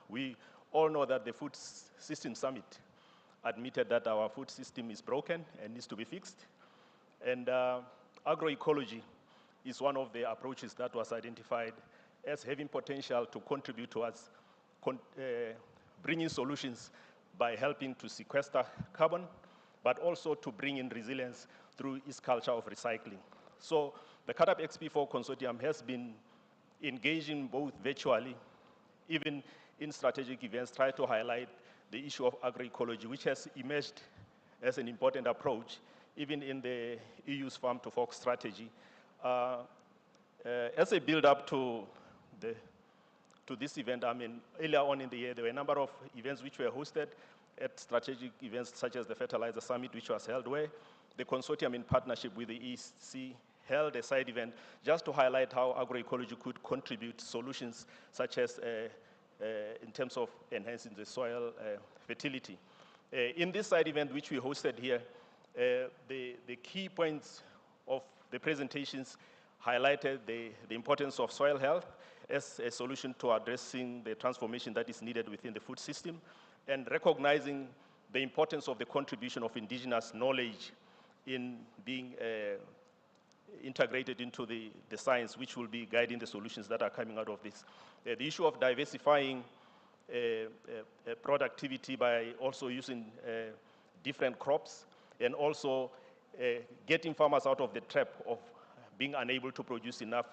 We all know that the Food System Summit admitted that our food system is broken and needs to be fixed. And agroecology is one of the approaches that was identified as having potential to contribute towards bringing solutions by helping to sequester carbon, but also to bring in resilience through its culture of recycling. So the CADAP XP4 Consortium has been engaging both virtually, even in strategic events, try to highlight the issue of agroecology, which has emerged as an important approach, even in the EU's Farm to Fork strategy. As a build-up to this event, I mean, earlier on in the year, there were a number of events which were hosted at strategic events such as the Fertilizer Summit, which was held where the consortium in partnership with the EC held a side event just to highlight how agroecology could contribute solutions such as in terms of enhancing the soil fertility. In this side event, which we hosted here, the key points of the presentations highlighted the importance of soil health as a solution to addressing the transformation that is needed within the food system, and recognizing the importance of the contribution of indigenous knowledge in being integrated into the science, which will be guiding the solutions that are coming out of this. The issue of diversifying productivity by also using different crops, and also getting farmers out of the trap of being unable to produce enough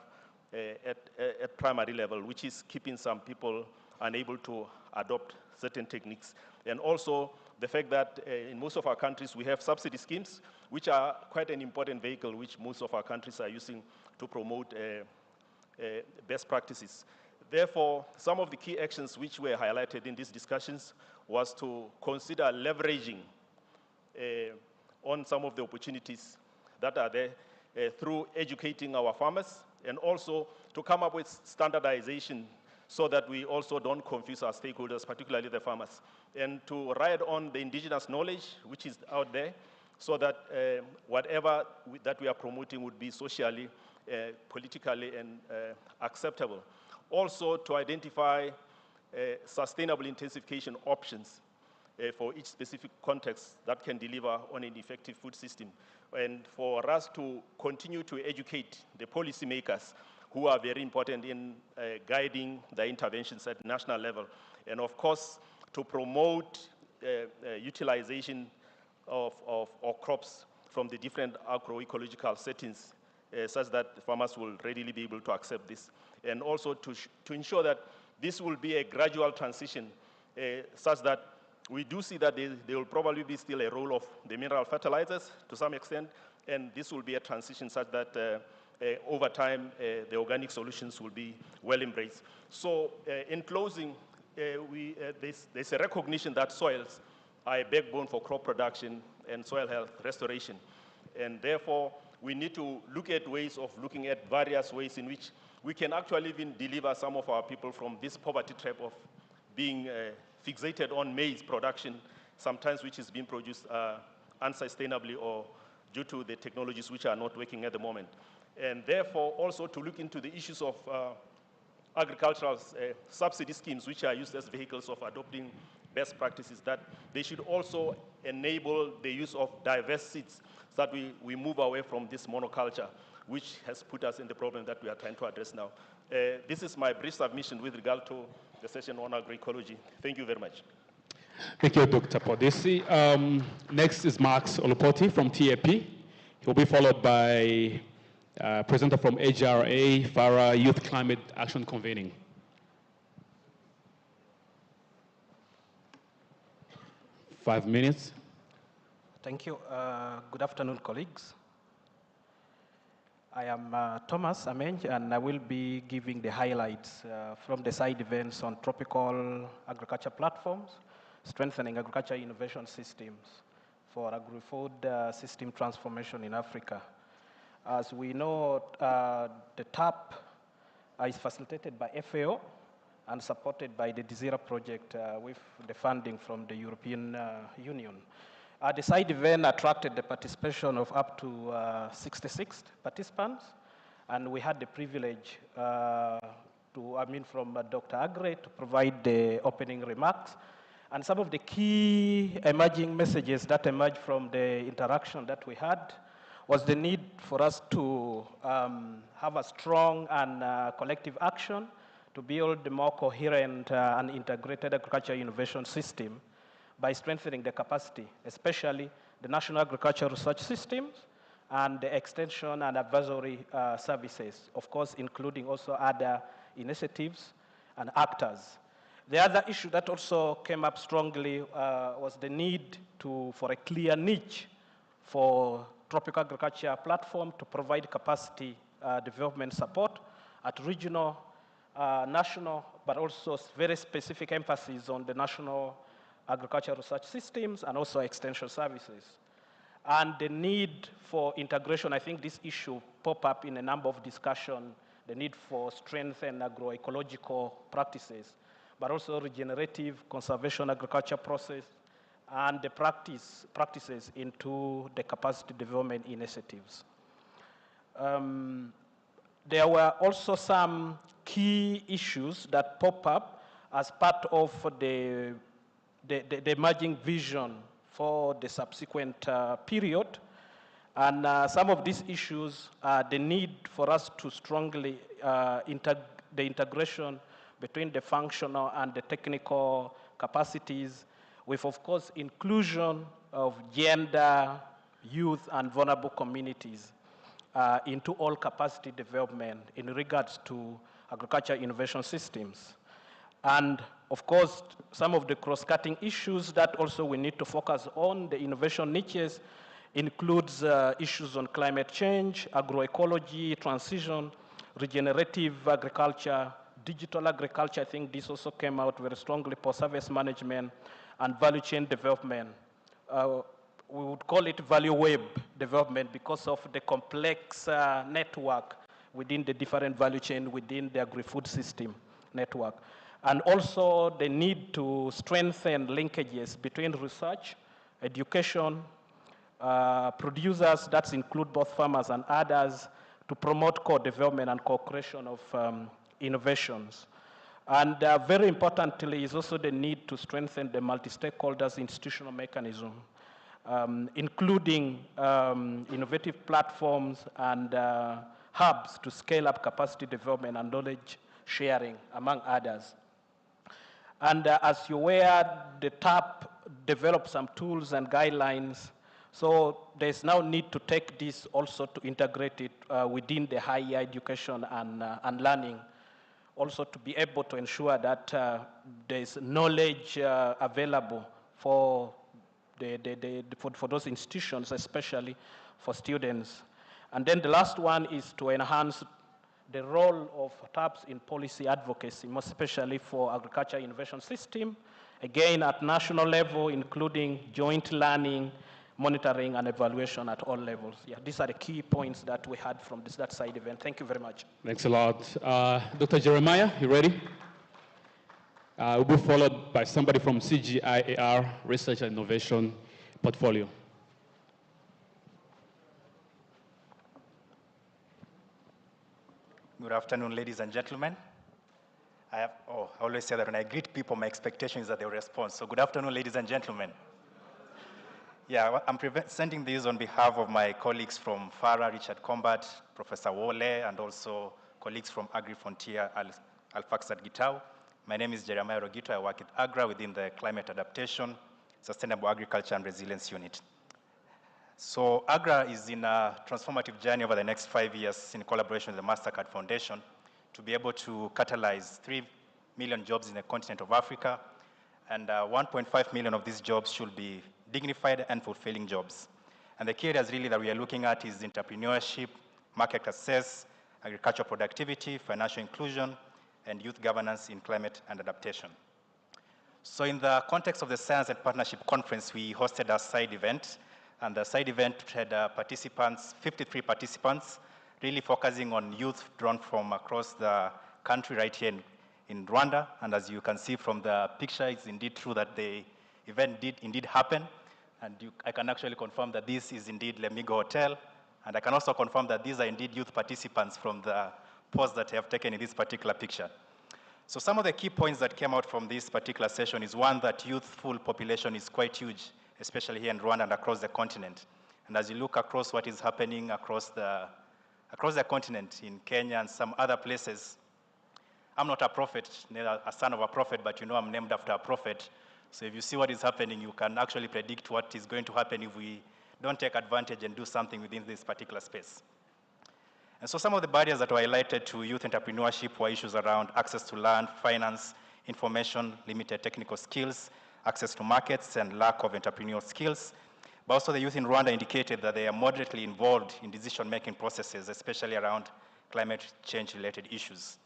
at primary level, which is keeping some people unable to adopt certain techniques. And also the fact that in most of our countries we have subsidy schemes, which are quite an important vehicle which most of our countries are using to promote best practices. Therefore, some of the key actions which were highlighted in these discussions was to consider leveraging on some of the opportunities that are there through educating our farmers, and also to come up with standardization so that we also don't confuse our stakeholders, particularly the farmers, and to ride on the indigenous knowledge which is out there so that whatever that we are promoting would be socially, politically, and acceptable. Also to identify sustainable intensification options for each specific context that can deliver on an effective food system, and for us to continue to educate the policymakers who are very important in guiding the interventions at national level, and of course to promote utilization of crops from the different agroecological settings such that farmers will readily be able to accept this, and also to ensure that this will be a gradual transition such that we do see that there will probably be still a role of the mineral fertilizers to some extent, and this will be a transition such that over time the organic solutions will be well embraced. So in closing, there's a recognition that soils are a backbone for crop production and soil health restoration, and therefore we need to look at ways of looking at various ways in which we can actually even deliver some of our people from this poverty trap of being fixated on maize production, sometimes which is being produced unsustainably or due to the technologies which are not working at the moment. And therefore, also to look into the issues of agricultural subsidy schemes, which are used as vehicles of adopting best practices, that they should also enable the use of diverse seeds so that we move away from this monoculture, which has put us in the problem that we are trying to address now. This is my brief submission with regard to the session on agroecology. Thank you very much. Thank you, Dr. Podesi. Next is Max Olupoti from TAP. He'll be followed by a presenter from AGRA, FARA, Youth Climate Action Convening. 5 minutes. Thank you. Good afternoon, colleagues. I am Thomas Ameng, and I will be giving the highlights from the side events on tropical agriculture platforms, strengthening agriculture innovation systems for agri-food system transformation in Africa. As we know, the TAP is facilitated by FAO and supported by the Desira project with the funding from the European Union. The side event attracted the participation of up to 66 participants, and we had the privilege from Dr. Agre to provide the opening remarks. And some of the key emerging messages that emerged from the interaction that we had was the need for us to have a strong and collective action to build a more coherent and integrated agriculture innovation system by strengthening the capacity, especially the national agriculture research systems and the extension and advisory services, of course, including also other initiatives and actors. The other issue that also came up strongly was the need for a clear niche for tropical agriculture platform to provide capacity development support at regional, national, but also very specific emphasis on the national agricultural research systems and also extension services. And the need for integration, I think this issue pop up in a number of discussions, the need for strengthened agroecological practices, but also regenerative conservation agriculture process and the practices into the capacity development initiatives. There were also some key issues that pop up as part of the emerging vision for the subsequent period. And some of these issues are the need for us to strongly the integration between the functional and the technical capacities with, of course, inclusion of gender, youth, and vulnerable communities into all capacity development in regards to agriculture innovation systems. And of course, some of the cross-cutting issues that also we need to focus on, the innovation niches, includes issues on climate change, agroecology, transition, regenerative agriculture, digital agriculture. I think this also came out very strongly, post-harvest management, and value chain development. We would call it value web development because of the complex network within the different value chain within the agri-food system network. And also the need to strengthen linkages between research, education, producers, that include both farmers and others, to promote co-development and co-creation of innovations. And very importantly is also the need to strengthen the multi-stakeholders institutional mechanism, including innovative platforms and hubs to scale up capacity development and knowledge sharing, among others. And as you're aware, the TAP developed some tools and guidelines. So there's now need to take this also to integrate it within the higher education and learning, also to be able to ensure that there's knowledge available for for those institutions, especially for students. And then the last one is to enhance the role of TAPs in policy advocacy, most especially for agriculture innovation system, again at national level, including joint learning, monitoring, and evaluation at all levels. Yeah, these are the key points that we had from that side event. Thank you very much. Thanks a lot. Dr. Jeremiah, you ready? We'll be followed by somebody from CGIAR, Research and Innovation Portfolio. Good afternoon, ladies and gentlemen. I always say that when I greet people, my expectation is that they will respond. So good afternoon, ladies and gentlemen. Yeah, I'm presenting this on behalf of my colleagues from FARA, Richard Combat, Professor Wole, and also colleagues from AgriFrontier, Alfaxat Gitau. My name is Jeremiah Rogito. I work at AGRA within the Climate Adaptation, Sustainable Agriculture and Resilience Unit. So AGRA is in a transformative journey over the next 5 years in collaboration with the MasterCard Foundation to be able to catalyze 3 million jobs in the continent of Africa and 1.5 million of these jobs should be dignified and fulfilling jobs. And the key areas really that we are looking at is entrepreneurship, market access, agricultural productivity, financial inclusion, and youth governance in climate and adaptation. So in the context of the Science and Partnership Conference, we hosted a side event, and the side event had 53 participants, really focusing on youth drawn from across the country right here in Rwanda. And as you can see from the picture, it's indeed true that the event did indeed happen. And I can actually confirm that this is indeed Lemigo Hotel. And I can also confirm that these are indeed youth participants from the pose that I have taken in this particular picture. So some of the key points that came out from this particular session is one, that youthful population is quite huge, especially here in Rwanda and across the continent. And as you look across what is happening across the continent in Kenya and some other places, I'm not a prophet, neither a son of a prophet, but you know I'm named after a prophet. So if you see what is happening, you can actually predict what is going to happen if we don't take advantage and do something within this particular space. And so some of the barriers that were highlighted to youth entrepreneurship were issues around access to land, finance, information, limited technical skills, access to markets, and lack of entrepreneurial skills. But also the youth in Rwanda indicated that they are moderately involved in decision-making processes, especially around climate change-related issues.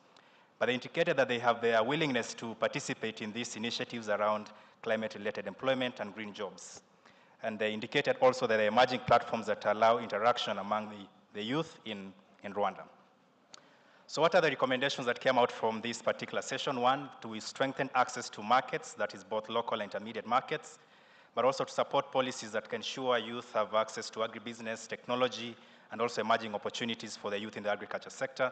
But they indicated that they have their willingness to participate in these initiatives around climate-related employment and green jobs. And they indicated also that there are emerging platforms that allow interaction among the youth in Rwanda. So what are the recommendations that came out from this particular session? One, to strengthen access to markets, that is both local and intermediate markets, but also to support policies that can ensure youth have access to agribusiness, technology, and also emerging opportunities for the youth in the agriculture sector.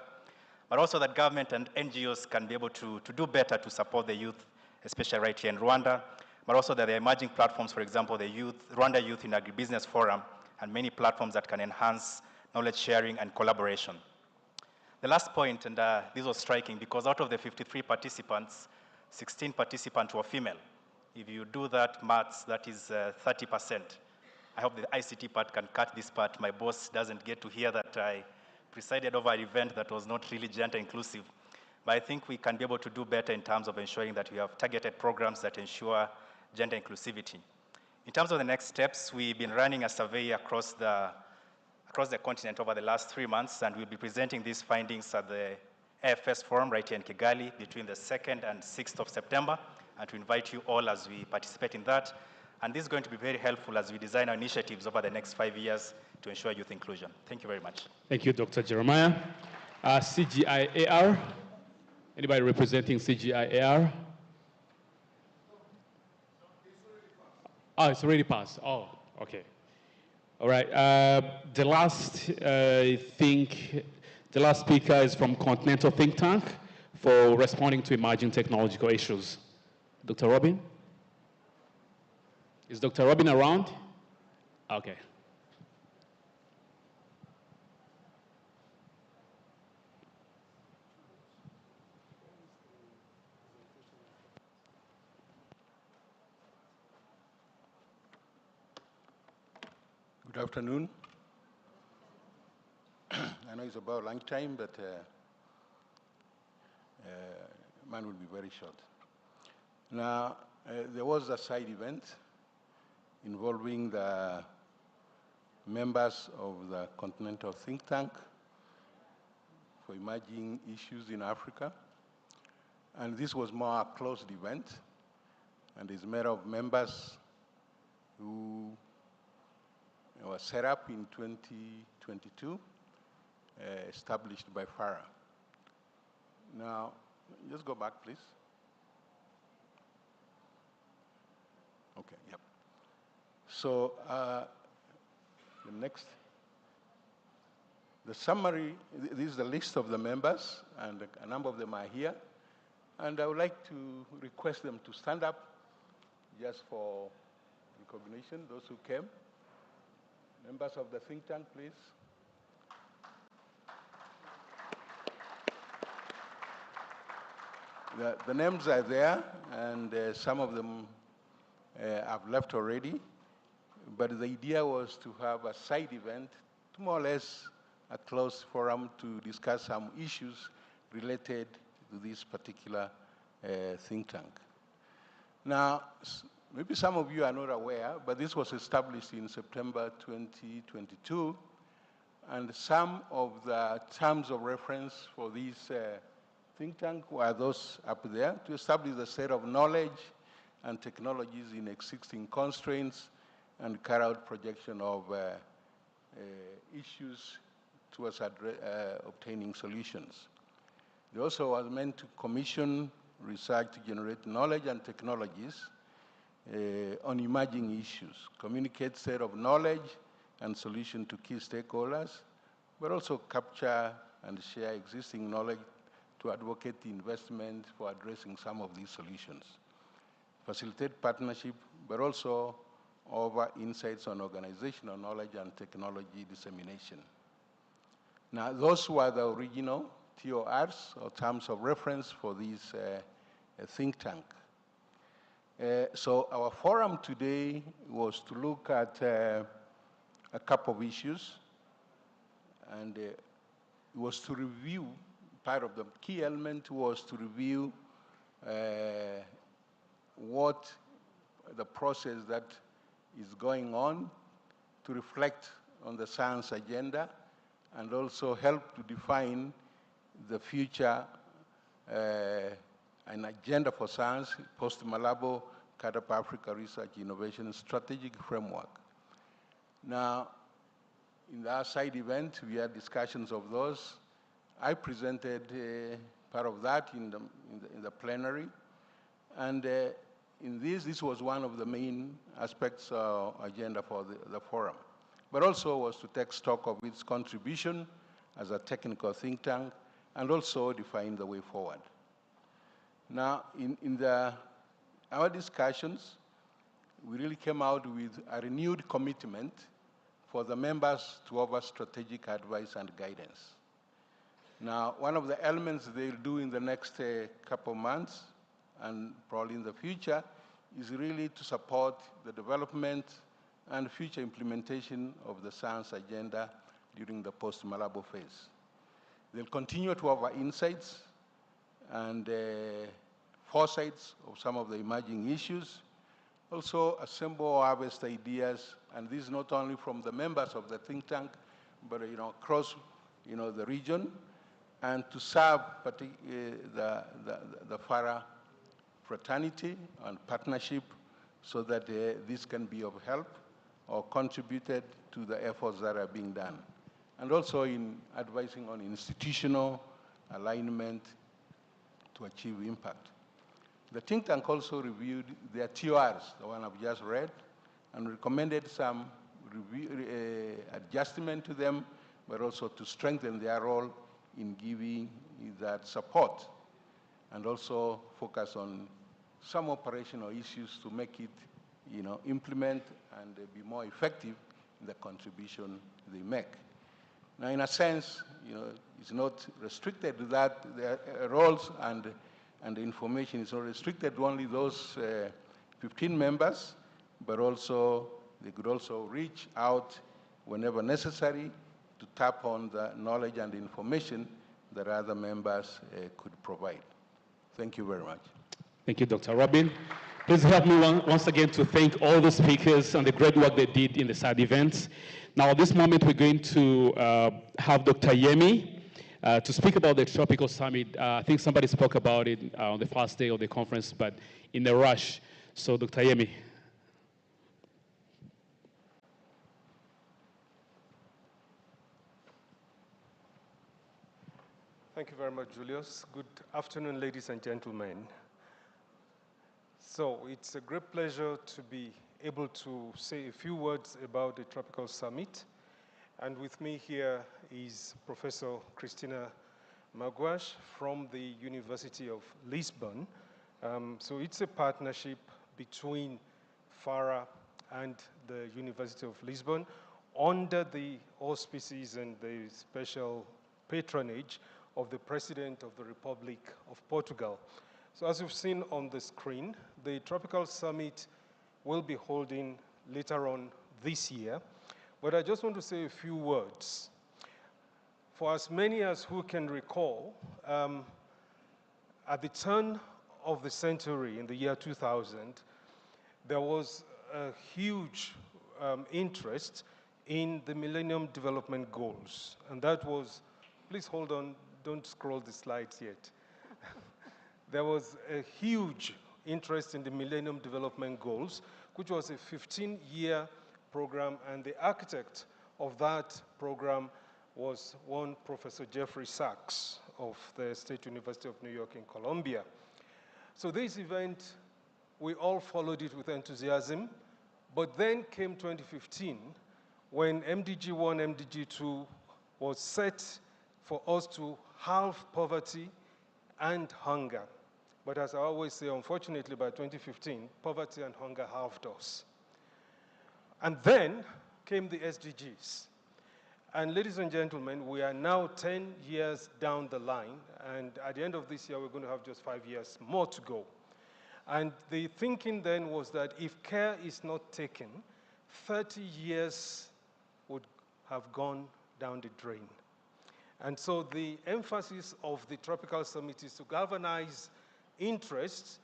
But also that government and NGOs can be able to do better to support the youth, especially right here in Rwanda. But also that there are emerging platforms, for example, the Rwanda Youth in Agribusiness Forum, and many platforms that can enhance knowledge sharing and collaboration. The last point, and this was striking, because out of the 53 participants, 16 participants were female. If you do that maths, that is 30%. I hope the ICT part can cut this part. My boss doesn't get to hear that I presided over an event that was not really gender inclusive. But I think we can be able to do better in terms of ensuring that we have targeted programs that ensure gender inclusivity. In terms of the next steps, we've been running a survey across the continent over the last 3 months, and we'll be presenting these findings at the AFS Forum right here in Kigali between the 2nd and 6th of September, and to invite you all as we participate in that. And this is going to be very helpful as we design our initiatives over the next 5 years to ensure youth inclusion. Thank you very much. Thank you, Dr. Jeremiah. CGIAR, anybody representing CGIAR? Oh, it's already passed. Oh, okay. All right. The last speaker is from Continental Think Tank for responding to emerging technological issues. Dr. Robin? Is Dr. Robin around? Okay. Good afternoon. I know it's about lunchtime, but mine will be very short. Now, there was a side event involving the members of the Continental Think Tank for emerging issues in Africa. And this was more a closed event, and it's made of members who was set up in 2022, established by FARA. Now, just go back, please. Okay, yep. So, the next, the summary, this is the list of the members, and a number of them are here. And I would like to request them to stand up just for recognition, those who came. Members of the think tank, please. The names are there, and some of them have left already. But the idea was to have a side event, to more or less a closed forum to discuss some issues related to this particular think tank. Now, maybe some of you are not aware, but this was established in September 2022, and some of the terms of reference for this think tank were those up there to establish the set of knowledge and technologies in existing constraints and carry out projection of issues towards obtaining solutions. They also was meant to commission research to generate knowledge and technologies on emerging issues, communicate set of knowledge and solution to key stakeholders, but also capture and share existing knowledge to advocate the investment for addressing some of these solutions. Facilitate partnership, but also offer insights on organizational knowledge and technology dissemination. Now, those were the original TORs, or terms of reference, for this think tank. So our forum today was to look at a couple of issues, and it was to review, part of the key element was to review what the process that is going on, to reflect on the science agenda, and also help to define the future an agenda for science, post-Malabo, CADAP Africa Research Innovation Strategic Framework. Now, in our side event, we had discussions of those. I presented part of that in the plenary, and in this was one of the main aspects agenda for the forum, but also was to take stock of its contribution as a technical think tank, and also define the way forward. Now, in our discussions, we really came out with a renewed commitment for the members to offer strategic advice and guidance. Now, one of the elements they'll do in the next couple months, and probably in the future, is really to support the development and future implementation of the science agenda during the post-Malabo phase. They'll continue to offer insights and foresights of some of the emerging issues, also assemble or harvest ideas, and this is not only from the members of the think tank, but across the region, and to serve the FARA fraternity and partnership, so that this can be of help or contributed to the efforts that are being done. And also in advising on institutional alignment to achieve impact. The think tank also reviewed their TORs, the one I've just read, and recommended some adjustment to them, but also to strengthen their role in giving that support, and also focus on some operational issues to make it implement and be more effective in the contribution they make. Now, in a sense, it's not restricted to that. Their roles and the information is not restricted to only those 15 members, but also they could also reach out whenever necessary to tap on the knowledge and information that other members could provide. Thank you very much. Thank you, Dr. Robin. Please help me once again to thank all the speakers and the great work they did in the side events. Now, at this moment, we're going to have Dr. Yemi to speak about the Tropical Summit. I think somebody spoke about it on the first day of the conference, but in a rush. So, Dr. Yemi. Thank you very much, Julius. Good afternoon, ladies and gentlemen. So it's a great pleasure to be able to say a few words about the Tropical Summit. And with me here is Professor Christina Magwash from the University of Lisbon. So it's a partnership between FARA and the University of Lisbon under the auspices and the special patronage of the President of the Republic of Portugal. So as you've seen on the screen, the Tropical Summit will be holding later on this year. But I just want to say a few words. For as many as who can recall, at the turn of the century, in the year 2000, there was a huge interest in the Millennium Development Goals. And that was, please hold on, don't scroll the slides yet. There was a huge interest in the Millennium Development Goals, which was a 15-year program, and the architect of that program was one Professor Jeffrey Sachs of the State University of New York in Columbia. So this event, we all followed it with enthusiasm, but then came 2015, when MDG 1, MDG 2 was set for us to halve poverty and hunger. But as I always say, unfortunately, by 2015, poverty and hunger halved us. And then came the SDGs. And ladies and gentlemen, we are now 10 years down the line, and at the end of this year, we're going to have just 5 years more to go. And the thinking then was that if care is not taken, 30 years would have gone down the drain. And so the emphasis of the Tropical Summit is to galvanize interests,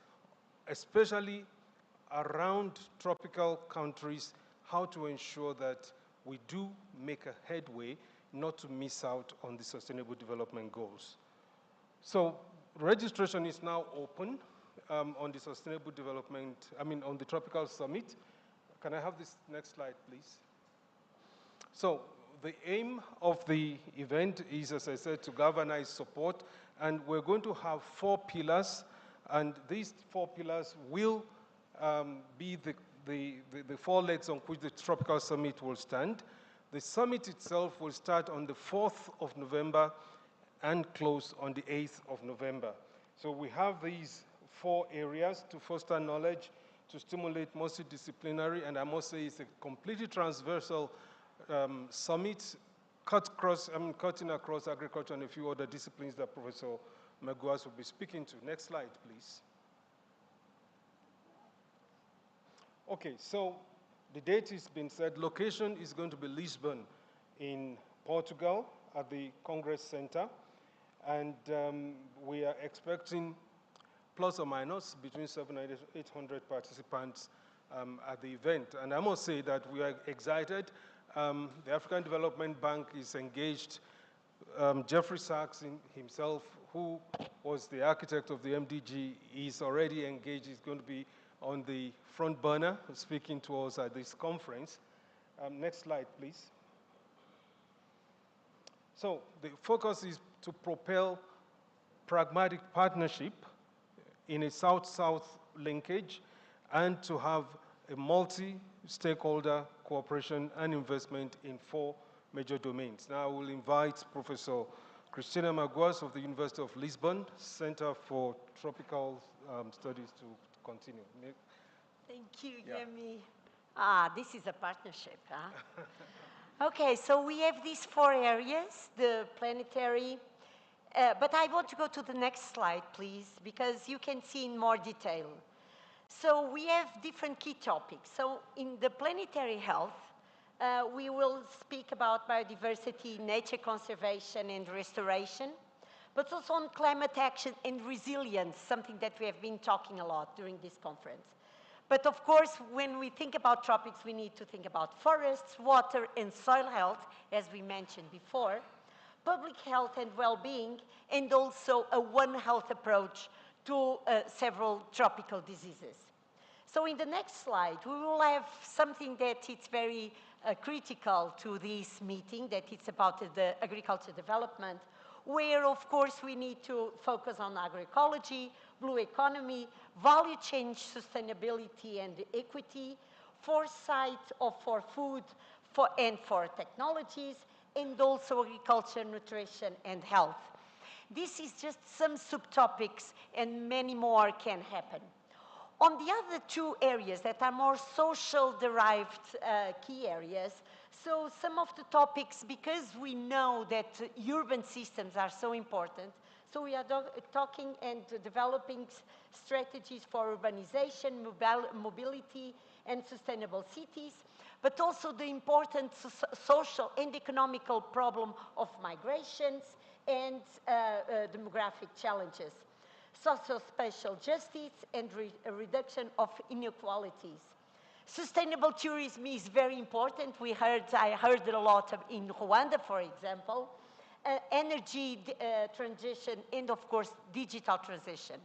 especially around tropical countries, how to ensure that we do make a headway not to miss out on the Sustainable Development Goals. So registration is now open on the Sustainable Development, on the Tropical Summit. Can I have this next slide, please? So the aim of the event is, as I said, to galvanize support, and we're going to have 4 pillars, and these 4 pillars will be the 4 legs on which the Tropical Summit will stand. The summit itself will start on the 4th of November and close on the 8th of November. So we have these 4 areas: to foster knowledge, to stimulate multidisciplinary, and I must say it's a completely transversal summit, cutting across agriculture and a few other disciplines that Professor Maguas will be speaking to. Next slide, please. Okay, so the date has been said. Location is going to be Lisbon in Portugal at the Congress Center. And we are expecting plus or minus between 700 and 800 participants at the event. And I must say that we are excited. The African Development Bank is engaged. Jeffrey Sachs himself, who was the architect of the MDG, is already engaged. He's going to be on the front burner speaking to us at this conference. Next slide, please. So the focus is to propel pragmatic partnership in a South-South linkage and to have a multi-stakeholder cooperation and investment in 4 major domains. Now I will invite Professor Cristina Maguas of the University of Lisbon, Center for Tropical Studies, to continue. Thank you, Yemi. This is a partnership, huh? Okay, so we have these 4 areas, the planetary, but I want to go to the next slide, please, because you can see in more detail. So we have different key topics. So in the planetary health, we will speak about biodiversity, nature conservation and restoration, but also on climate action and resilience, something that we have been talking a lot during this conference. But of course, when we think about tropics, we need to think about forests, water, and soil health, as we mentioned before, public health and well-being, and also a One Health approach to several tropical diseases. So in the next slide, we will have something that is very critical to this meeting, that it's about the agriculture development, where, of course, we need to focus on agroecology, blue economy, value chain sustainability and equity, foresight for food and for technologies, and also agriculture, nutrition, and health. This is just some subtopics, and many more can happen. On the other 2 areas that are more social-derived key areas, so some of the topics, because we know that urban systems are so important, so we are talking and developing strategies for urbanization, mobility, and sustainable cities, but also the important social and economical problem of migrations and demographic challenges. socio-spatial justice, and a reduction of inequalities. Sustainable tourism is very important. I heard a lot in Rwanda, for example. Energy transition, and of course, digital transition.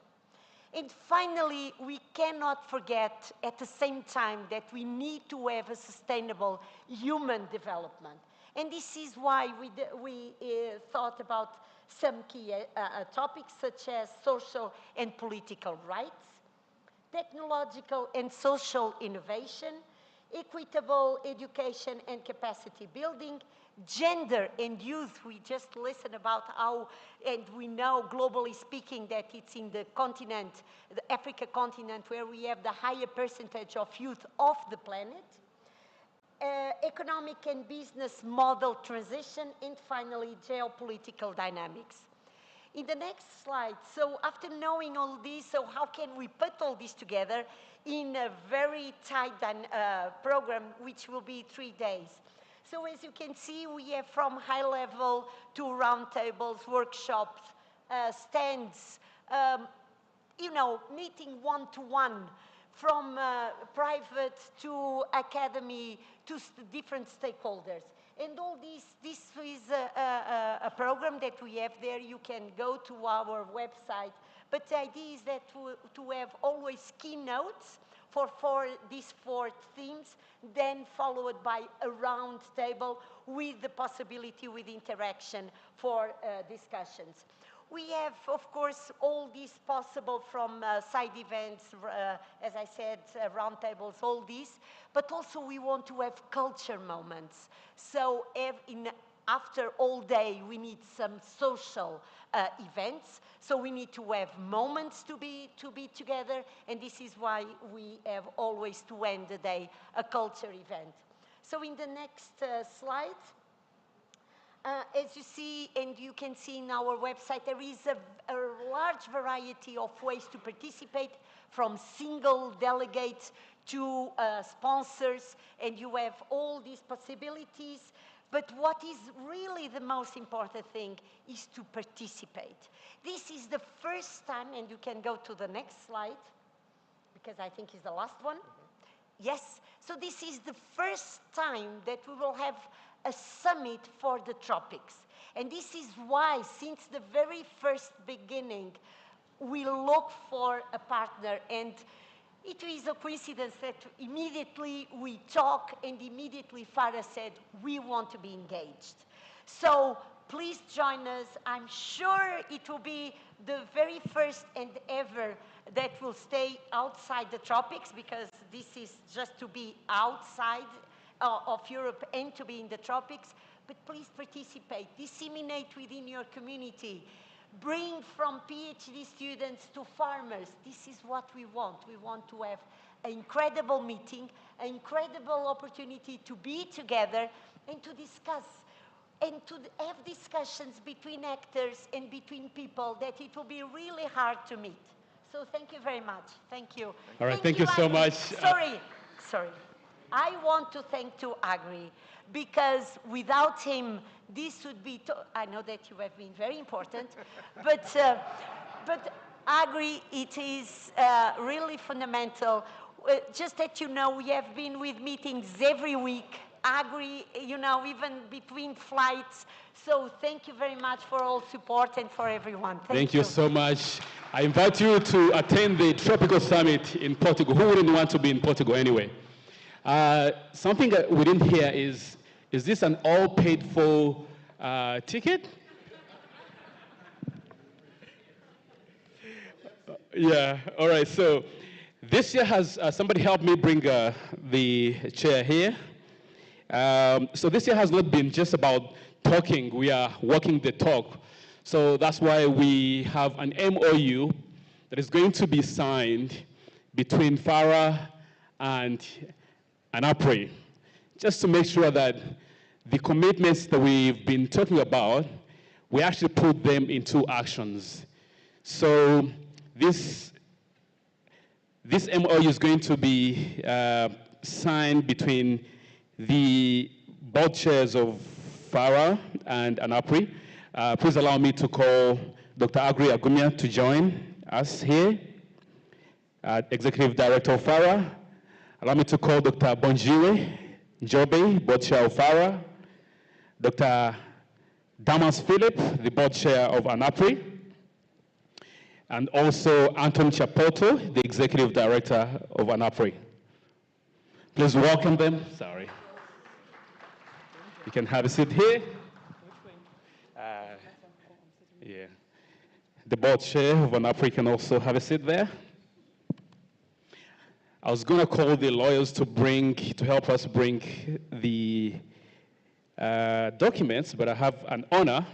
And finally, we cannot forget at the same time that we need to have a sustainable human development. And this is why we thought about some key topics such as social and political rights, technological and social innovation, equitable education and capacity building, gender and youth. We just listened about how, and we know globally speaking that it's in the continent, the Africa continent, where we have the higher percentage of youth of the planet. Economic and business model transition, and finally, geopolitical dynamics. In the next slide, so after knowing all this, so how can we put all this together in a very tight program, which will be 3 days? So as you can see, we have from high level to roundtables, workshops, stands, you know, meeting one-to-one, from private to academy to different stakeholders. And all this is a program that we have there. You can go to our website. But the idea is that to have always keynotes for these 4 themes, then followed by a round table with the possibility with interaction for discussions. We have, of course, all these possible from side events, as I said, roundtables, all these, but also we want to have culture moments. So after all day, we need some social events. So we need to have moments to be together, and this is why we have always to end the day a culture event. So in the next slide, as you see, and you can see in our website, there is a large variety of ways to participate, from single delegates to sponsors, and you have all these possibilities. But what is really the most important thing is to participate. This is the first time, and you can go to the next slide, because I think it's the last one. Yes, so this is the first time that we will have a summit for the tropics. And this is why, since the very first beginning, we look for a partner. And it is a coincidence that immediately we talk, and immediately Farah said, we want to be engaged. So please join us. I'm sure it will be the very first and ever that will stay outside the tropics, because this is just to be outside of Europe and to be in the tropics. But please participate, disseminate within your community, bring from PhD students to farmers. This is what we want. We want to have an incredible meeting, an incredible opportunity to be together and to discuss and to have discussions between actors and between people that it will be really hard to meet. So thank you very much. Thank you. All right, thank you so much. Sorry. I want to thank to Agri, because without him, this would be, I know that you have been very important, but Agri, it is really fundamental. Just that you know, we have been with meetings every week, Agri, you know, even between flights. So thank you very much for all support and for everyone. Thank you so much. I invite you to attend the Tropical Summit in Portugal. Who wouldn't want to be in Portugal anyway? Something that we didn't hear is this an all paid for ticket? Yeah, all right, so this year has, somebody helped me bring the chair here. So this year has not been just about talking, we are walking the talk. So that's why we have an MOU that is going to be signed between FARA and APRI, just to make sure that the commitments that we've been talking about, we actually put them into actions. So this MOU is going to be signed between the board chairs of FARA and APRI. Please allow me to call Dr. Agri Agumia to join us here, Executive Director of FARA. Allow me to call Dr. Bonjiwe Jobe, Board Chair of FARA, Dr. Damas Philip, the Board Chair of ANAPRI, and also Anton Chapoto, the Executive Director of ANAPRI. Please welcome them. Sorry. You can have a seat here. Yeah. The Board Chair of ANAPRI can also have a seat there. I was going to call the lawyers to help us bring the documents, but I have an honor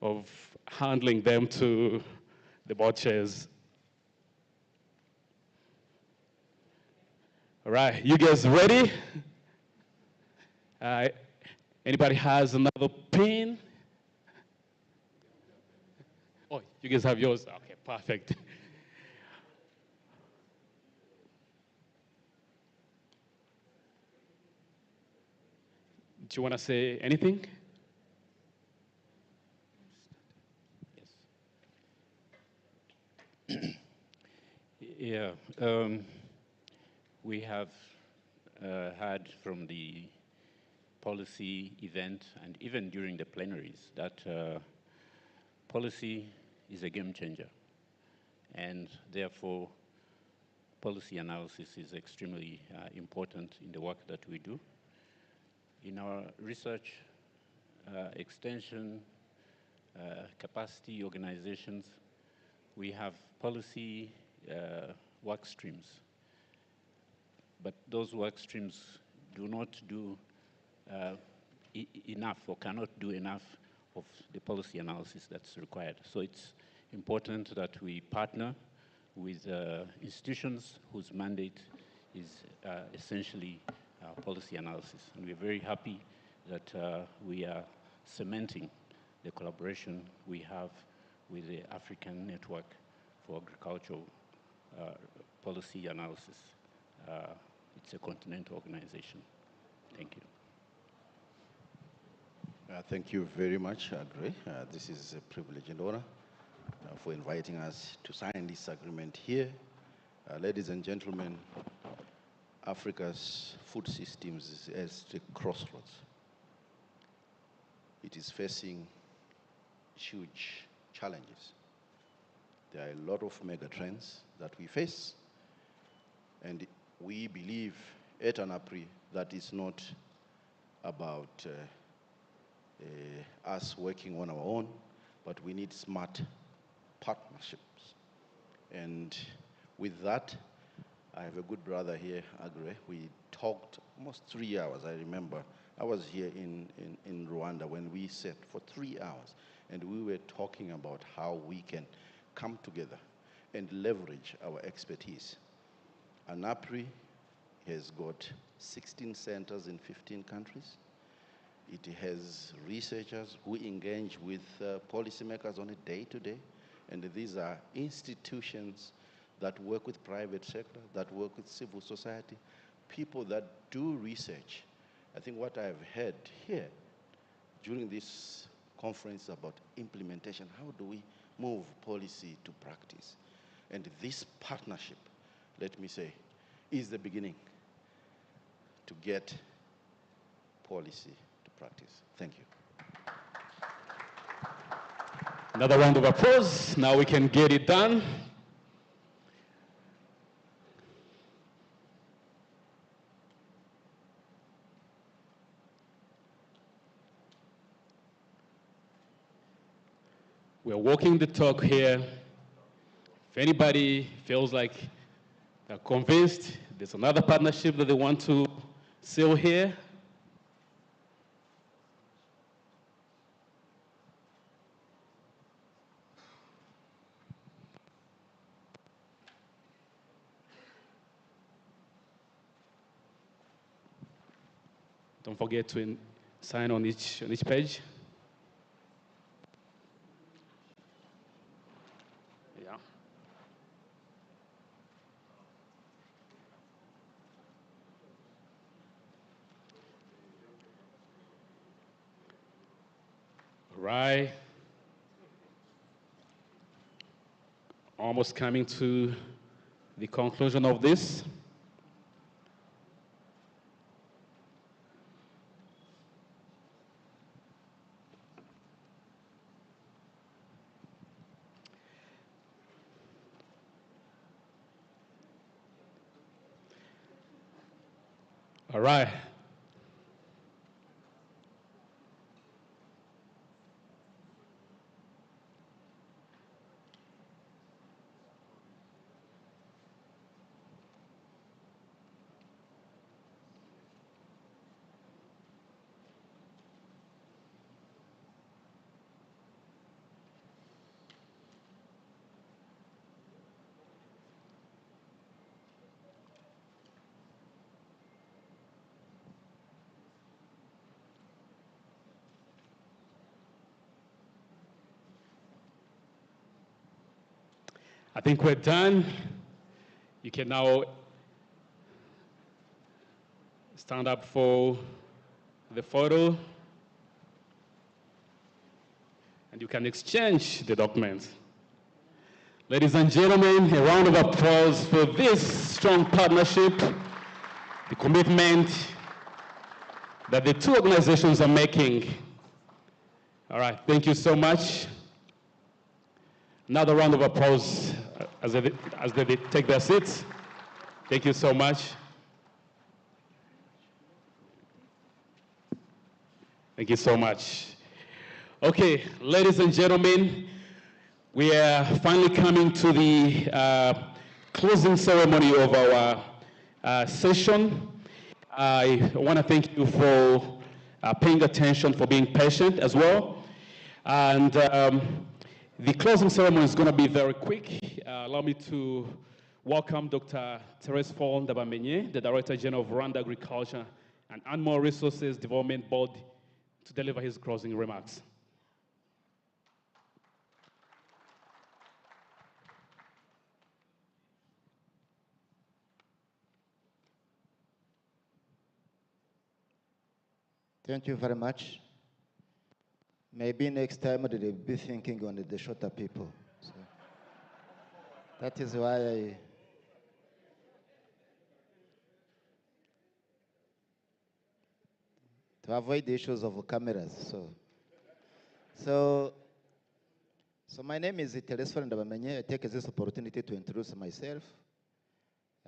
of handling them to the board chairs. All right, you guys ready? Anybody has another pen? Oh, you guys have yours? Okay, perfect. Do you want to say anything? Yes. Yeah, we have heard from the policy event and even during the plenaries that policy is a game changer, and therefore policy analysis is extremely important in the work that we do. In our research, extension, capacity organizations, we have policy work streams, but those work streams do not do enough or cannot do enough of the policy analysis that's required. So it's important that we partner with institutions whose mandate is essentially policy analysis. And we're very happy that we are cementing the collaboration we have with the African Network for Agricultural Policy Analysis. It's a continental organization. Thank you. Thank you very much, Andre. This is a privilege and honor for inviting us to sign this agreement here. Ladies and gentlemen, Africa's food systems is at a crossroads. It is facing huge challenges. There are a lot of mega trends that we face, and we believe at ANAPRI that it's not about us working on our own, but we need smart partnerships. And with that, I have a good brother here, Agre. We talked almost 3 hours, I remember. I was here in Rwanda when we sat for 3 hours, and we were talking about how we can come together and leverage our expertise. ANAPRI has got 16 centers in 15 countries. It has researchers who engage with policymakers on a day-to-day, and these are institutions that work with private sector, that work with civil society, people that do research. I think what I've heard here during this conference about implementation, how do we move policy to practice? And this partnership, let me say, is the beginning to get policy to practice. Thank you. Another round of applause. Now we can get it done. We're walking the talk here. If anybody feels like they're convinced there's another partnership that they want to seal here, don't forget to sign on each page. Yeah. Right. almost coming to the conclusion of this. All right. I think we're done. You can now stand up for the photo, and you can exchange the documents. Ladies and gentlemen, a round of applause for this strong partnership, the commitment that the two organizations are making. All right, thank you so much. Another round of applause as they take their seats. Thank you so much. Thank you so much. Okay, ladies and gentlemen, we are finally coming to the closing ceremony of our session. I want to thank you for paying attention, for being patient as well. And the closing ceremony is going to be very quick. Allow me to welcome Dr. Therese Paul Ndabamenye, the Director General of Rwanda Agriculture and Animal Resources Development Board, to deliver his closing remarks. Thank you very much. Maybe next time they'll be thinking on the shorter people. So that is why to avoid the issues of cameras. So my name is Therese Ndabamenye. I take this opportunity to introduce myself.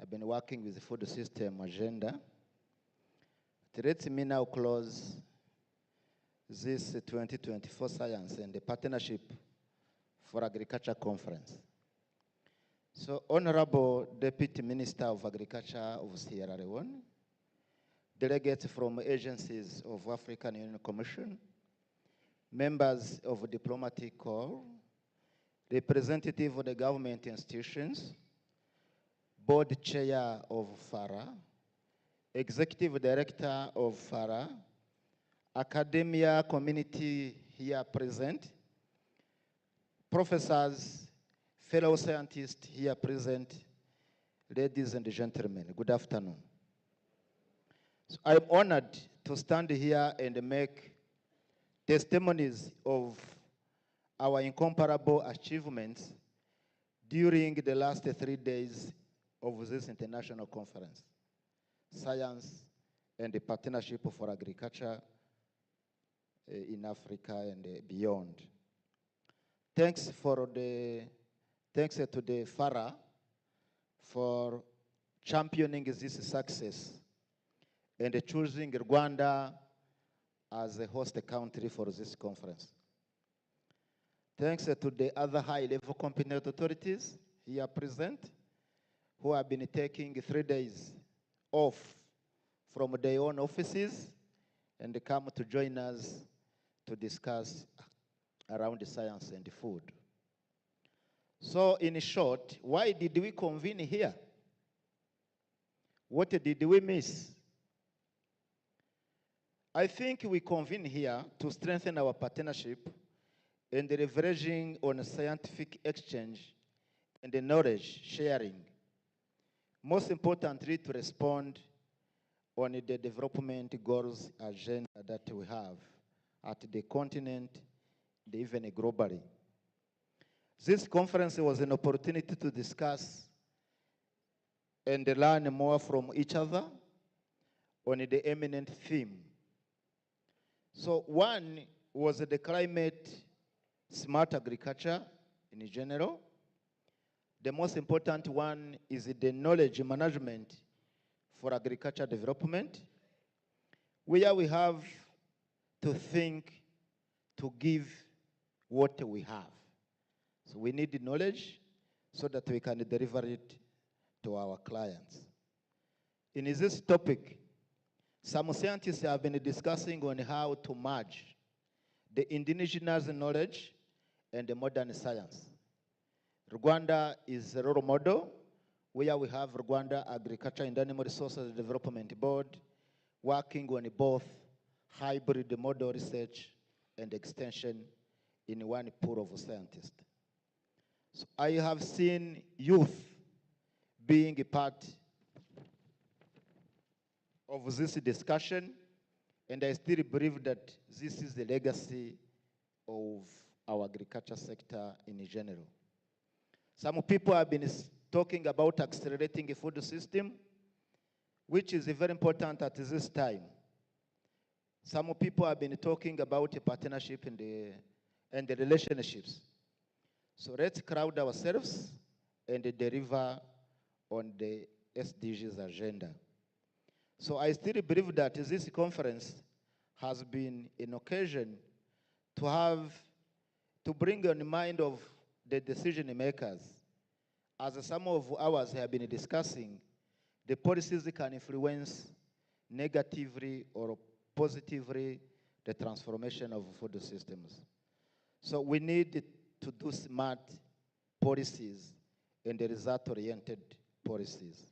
I've been working with the food system agenda. Let me now close this 2024 Science and the Partnership for Agriculture Conference. So, Honorable Deputy Minister of Agriculture of Sierra Leone, delegates from agencies of African Union Commission, members of diplomatic corps, representative of the government institutions, board chair of FARA, executive director of FARA, academia community here present, professors, fellow scientists here present, ladies and gentlemen, good afternoon. So I'm honored to stand here and make testimonies of our incomparable achievements during the last 3 days of this international conference, Science and the Partnership for Agriculture in Africa and beyond. Thanks to the FARA for championing this success and choosing Rwanda as a host country for this conference. Thanks to the other high-level competent authorities here present who have been taking 3 days off from their own offices and come to join us to discuss around the science and the food. So in short, why did we convene here? What did we miss? I think we convene here to strengthen our partnership and leveraging on scientific exchange and the knowledge sharing. Most importantly, to respond on the development goals agenda that we have at the continent, even globally. This conference was an opportunity to discuss and learn more from each other on the eminent theme. So one was the climate smart agriculture in general. The most important one is the knowledge management for agriculture development, where we have to think to give what we have. So we need the knowledge so that we can deliver it to our clients. In this topic, some scientists have been discussing on how to merge the indigenous knowledge and the modern science. Rwanda is a role model where we have Rwanda Agriculture and Animal Resources Development Board working on both hybrid model research and extension in one pool of scientists. So I have seen youth being a part of this discussion, and I still believe that this is the legacy of our agriculture sector in general. Some people have been talking about accelerating a food system, which is very important at this time. Some people have been talking about a partnership and the relationships. So let's crowd ourselves and deliver on the SDGs agenda. So I still believe that this conference has been an occasion to bring in mind of the decision makers. As some of ours have been discussing, the policies can influence negatively or positively the transformation of food systems. So we need to do smart policies and result-oriented policies.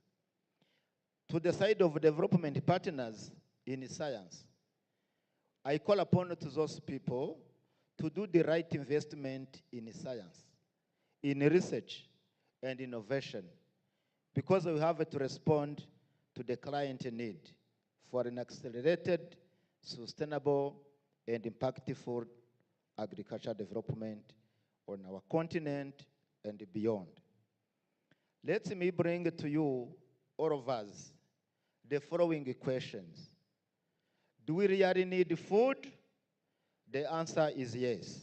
To the side of development partners in science, I call upon to those people to do the right investment in science, in research and innovation, because we have to respond to the client need for an accelerated, sustainable, and impactful agriculture development on our continent and beyond. Let me bring to you, all of us, the following questions. Do we really need food? The answer is yes.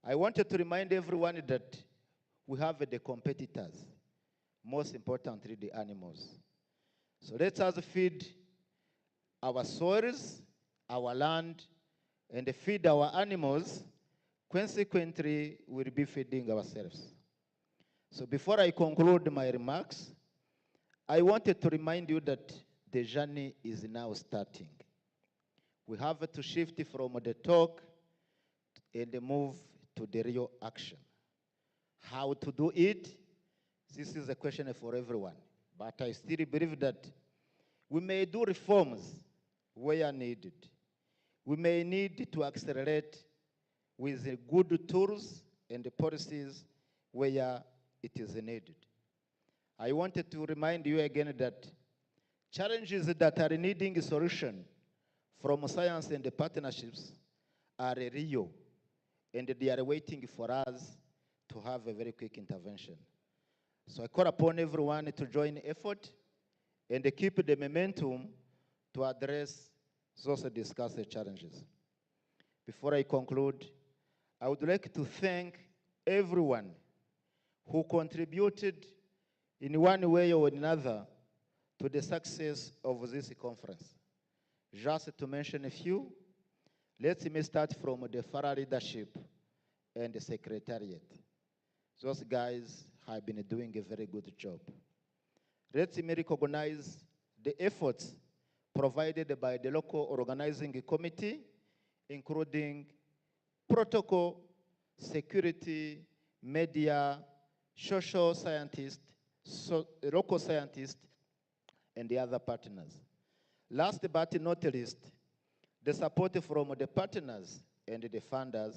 I wanted to remind everyone that we have the competitors, most importantly the animals. So let us feed our soils, our land, and feed our animals. Consequently, we'll be feeding ourselves. So before I conclude my remarks, I wanted to remind you that the journey is now starting. We have to shift from the talk and move to the real action. How to do it? This is a question for everyone. But I still believe that we may do reforms where needed. We may need to accelerate with good tools and policies where it is needed. I wanted to remind you again that challenges that are needing a solution from science and the partnerships are real, and they are waiting for us to have a very quick intervention. So I call upon everyone to join effort and keep the momentum to address those discussed challenges. Before I conclude, I would like to thank everyone who contributed in one way or another to the success of this conference. Just to mention a few, let me start from the FARA leadership and the secretariat. Those guys have been doing a very good job. Let me recognize the efforts provided by the local organizing committee, including protocol, security, media, social scientists, local scientists, and the other partners. Last but not least, the support from the partners and the funders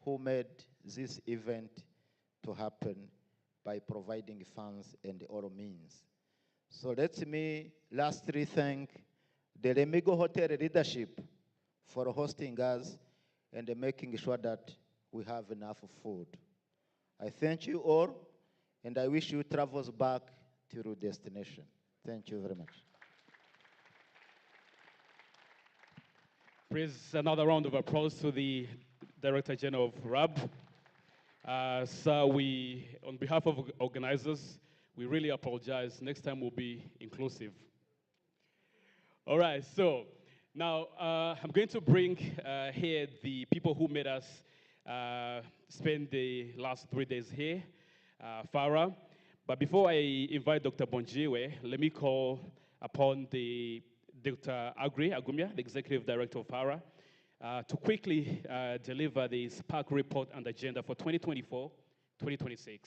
who made this event to happen by providing funds and all means. So let me lastly thank the Lemigo Hotel leadership for hosting us and making sure that we have enough food. I thank you all, and I wish you travels back to your destination. Thank you very much. Please, another round of applause to the Director General of RAB. Sir, on behalf of organizers, we really apologize. Next time we'll be inclusive. All right, so now I'm going to bring here the people who made us spend the last 3 days here, Farah. But before I invite Dr. Bonjiwe, let me call upon the Dr. Agri Agumya, the Executive Director of FARA, to quickly deliver the SPAC report and agenda for 2024-2026.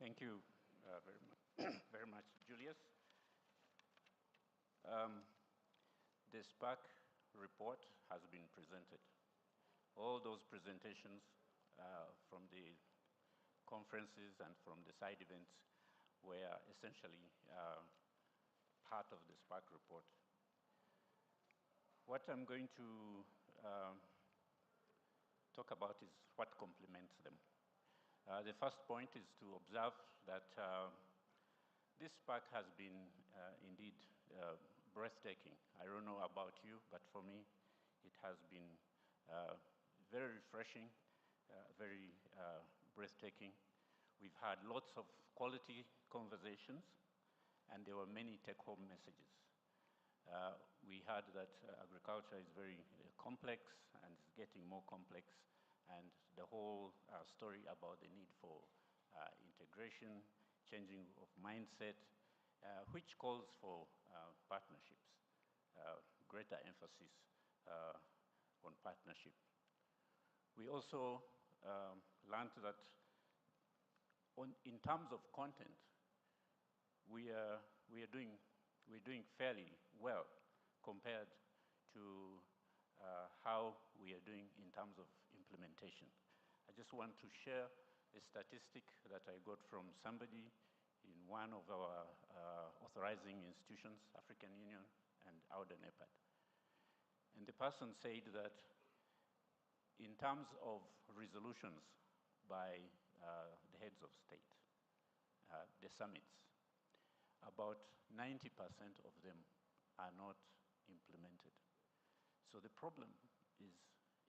Thank you very much, Julius. The SPAC report has been presented. All those presentations from the conferences and from the side events were essentially part of the SPAC report. What I'm going to talk about is what complements them. The first point is to observe that this SPAC has been indeed breathtaking. I don't know about you, but for me, it has been very refreshing, very breathtaking. We've had lots of quality conversations, and there were many take-home messages. We heard that agriculture is very complex and is getting more complex, and the whole story about the need for integration, changing of mindset, which calls for partnerships, greater emphasis on partnership. We also learned that in terms of content, we're doing fairly well compared to how we are doing in terms of implementation. I just want to share a statistic that I got from somebody in one of our authorizing institutions, African Union and AUDA-NEPAD. And the person said that in terms of resolutions by the heads of state, the summits, about 90% of them are not implemented. So the problem is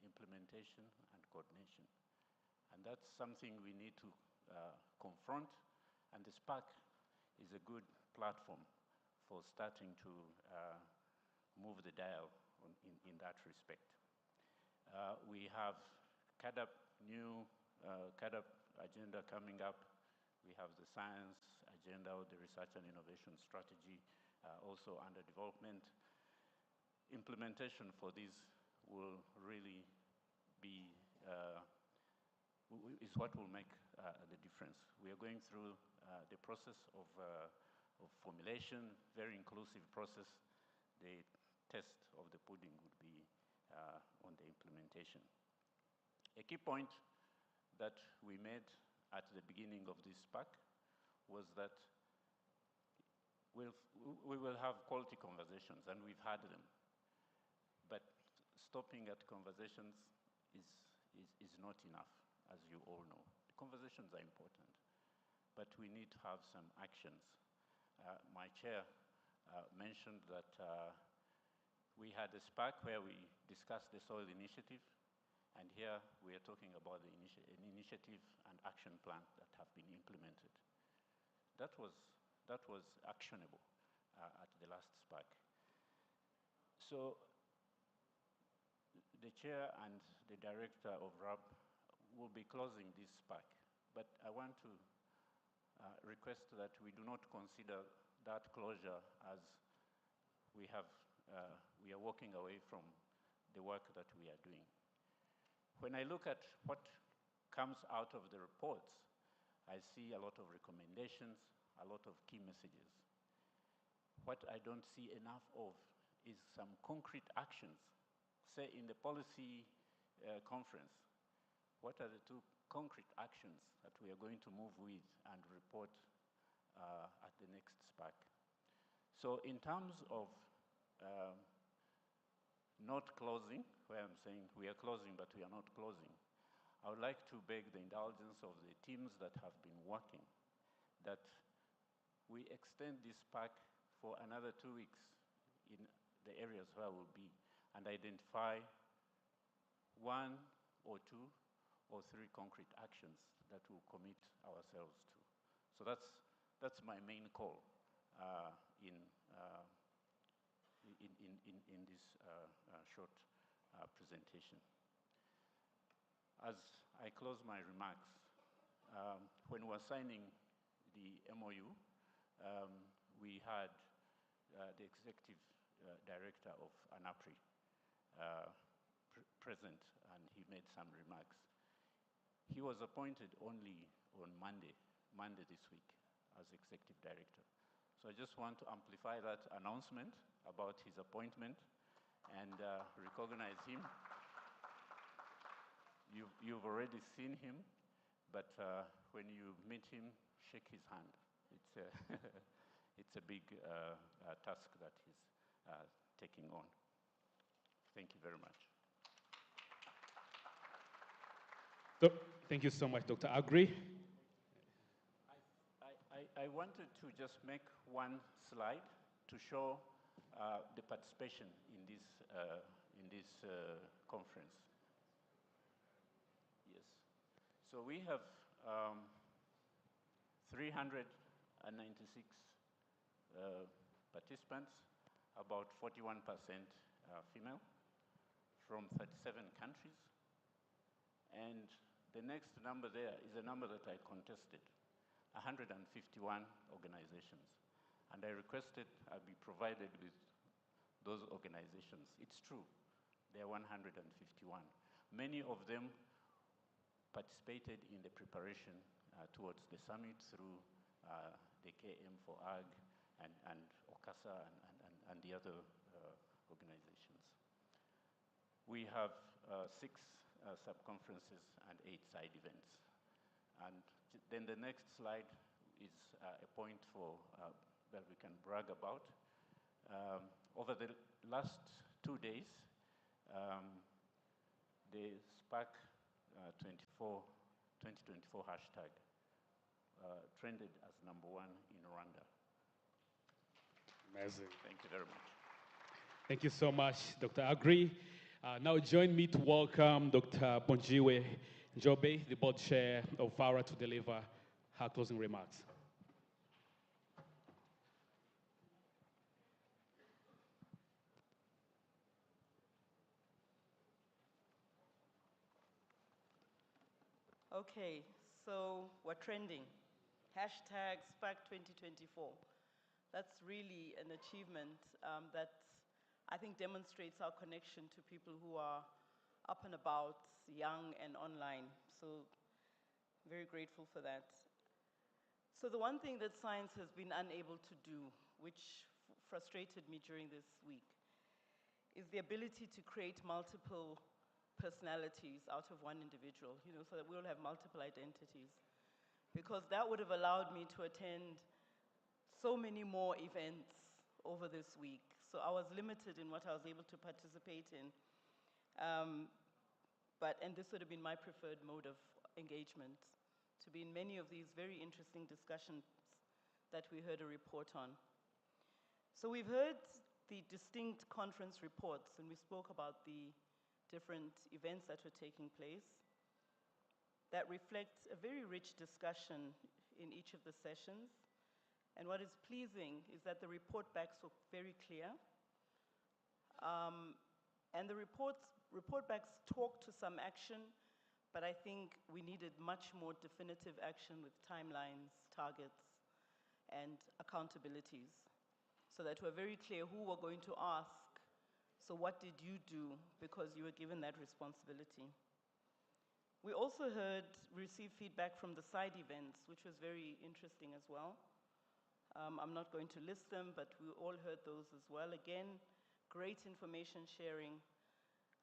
implementation and coordination. And that's something we need to confront, and the SPAC is a good platform for starting to move the dial in that respect. We have new CADAP agenda coming up. We have the science agenda, the research and innovation strategy also under development. Implementation for these will really be, is what will make the difference. We are going through the process of formulation, very inclusive process. The test of the pudding would be on the implementation. A key point that we made at the beginning of this SPAC was that we will have quality conversations, and we've had them. But stopping at conversations is not enough, as you all know. The conversations are important, but we need to have some actions. My chair mentioned that we had a SPAC where we discussed the soil initiative, and here we are talking about an initiative and action plan that have been implemented. That was actionable at the last SPAC. So the chair and the director of RAB will be closing this SPAC, but I want to request that we do not consider that closure as we are walking away from the work that we are doing. When I look at what comes out of the reports, I see a lot of recommendations, a lot of key messages. What I don't see enough of is some concrete actions. Say in the policy conference, what are the two concrete actions that we are going to move with and report at the next SPAC? So in terms of not closing, where I'm saying we are closing, but we are not closing, I would like to beg the indulgence of the teams that have been working that we extend this SPAC for another 2 weeks in the areas where we'll be and identify 1 or 2 or 3 concrete actions that we'll commit ourselves to. So that's my main call in this short presentation. As I close my remarks, when we were signing the MOU, we had the executive director of ANAPRI present, and he made some remarks. He was appointed only on Monday this week as executive director. So I just want to amplify that announcement about his appointment and recognize him. You've already seen him, but when you meet him, shake his hand. It's a big task that he's taking on. Thank you very much. So, thank you so much, Dr. Agri. I wanted to just make one slide to show the participation in this conference. Yes. So we have 396 participants, about 41% female, from 37 countries. And the next number there is a number that I contested, 151 organizations. And I requested I be provided with those organizations. It's true, there are 151. Many of them participated in the preparation towards the summit through the KM for Ag and OCASA and the other organizations. We have 6 sub-conferences and 8 side events. And then the next slide is a point for that we can brag about. Over the last 2 days, the SPAC2024 hashtag trended as #1 in Rwanda. Amazing. Thank you very much. Thank you so much, Dr. Agri. Now join me to welcome Dr. Bonjiwe Njobe, the board chair of VARA, to deliver her closing remarks. Okay, so we're trending. Hashtag SPAC2024. That's really an achievement that I think demonstrates our connection to people who are up and about, young and online. So very grateful for that. So the one thing that science has been unable to do, which frustrated me during this week, is the ability to create multiple personalities out of one individual, so that we all have multiple identities. Because that would have allowed me to attend so many more events over this week. So I was limited in what I was able to participate in. And this would have been my preferred mode of engagement, to be in many of these very interesting discussions that we heard a report on. So we've heard the distinct conference reports, and we spoke about the different events that were taking place that reflect a very rich discussion in each of the sessions. And what is pleasing is that the report backs were very clear. And the report backs talk to some action, but I think we needed much more definitive action with timelines, targets, and accountabilities, so that we're very clear who we're going to ask. So what did you do because you were given that responsibility? We also received feedback from the side events, which was very interesting as well. I'm not going to list them, but we all heard those as well. Again, great information sharing.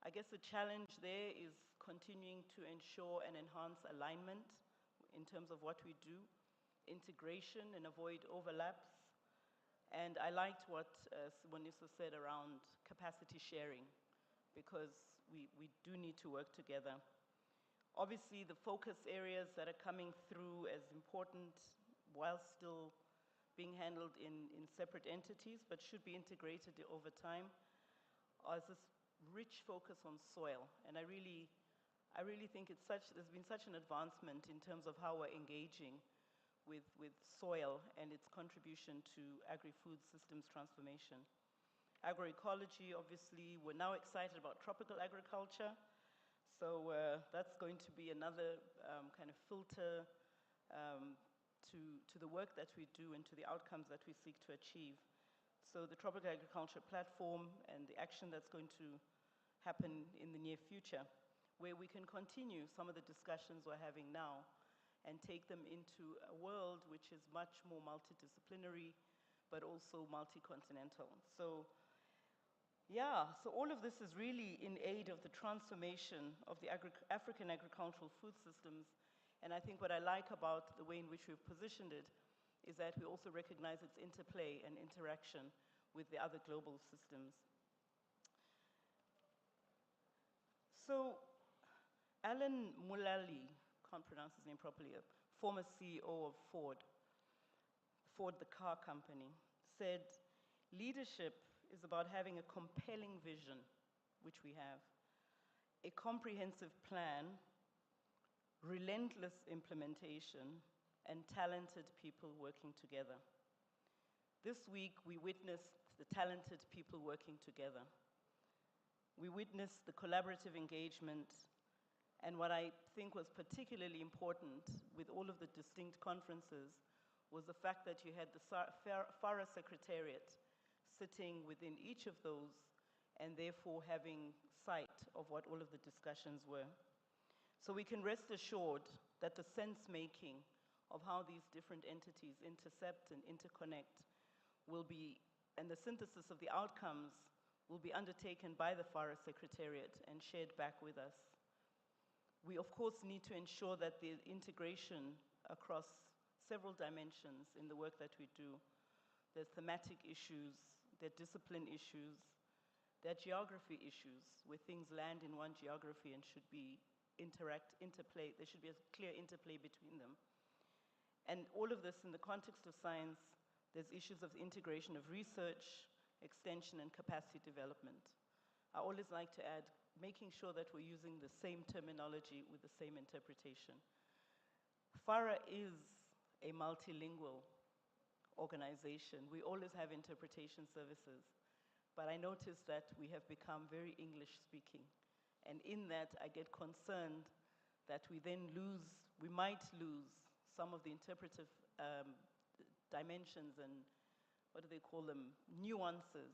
I guess the challenge there is continuing to ensure and enhance alignment in terms of what we do, integration and avoid overlaps, And I liked what Siboniso said around capacity sharing, because we do need to work together. Obviously, the focus areas that are coming through as important while still being handled in separate entities, but should be integrated over time, is this rich focus on soil. And I really think there's been such an advancement in terms of how we're engaging with soil and its contribution to agri-food systems transformation. Agroecology, obviously, we're now excited about tropical agriculture. So that's going to be another kind of filter to the work that we do and to the outcomes that we seek to achieve. So the Tropical Agriculture Platform and the action that's going to happen in the near future, where we can continue some of the discussions we're having now and take them into a world which is much more multidisciplinary, but also multi-continental. So yeah, so all of this is really in aid of the transformation of the African agricultural food systems. And I think what I like about the way in which we've positioned it is that we also recognize its interplay and interaction with the other global systems. So Alan Mulally, can't pronounce his name properly, a former CEO of Ford, the car company, said, leadership is about having a compelling vision, which we have, a comprehensive plan, relentless implementation, and talented people working together. This week, we witnessed the talented people working together. We witnessed the collaborative engagement, and what I think was particularly important with all of the distinct conferences was the fact that you had the FARA Secretariat sitting within each of those and therefore having sight of what all of the discussions were. So we can rest assured that the sense-making of how these different entities intercept and interconnect will be, and the synthesis of the outcomes will be undertaken by the FARA Secretariat and shared back with us. We, of course, need to ensure that the integration across several dimensions in the work that we do, there's thematic issues, there are discipline issues, there are geography issues where things land in one geography and should be interplay, there should be a clear interplay between them. And all of this in the context of science, there's issues of the integration of research, extension, and capacity development. I always like to add, making sure that we're using the same terminology with the same interpretation. FARA is a multilingual organization. We always have interpretation services, but I noticed that we have become very English speaking. And in that, I get concerned that we might lose some of the interpretive dimensions and, what do they call them, nuances,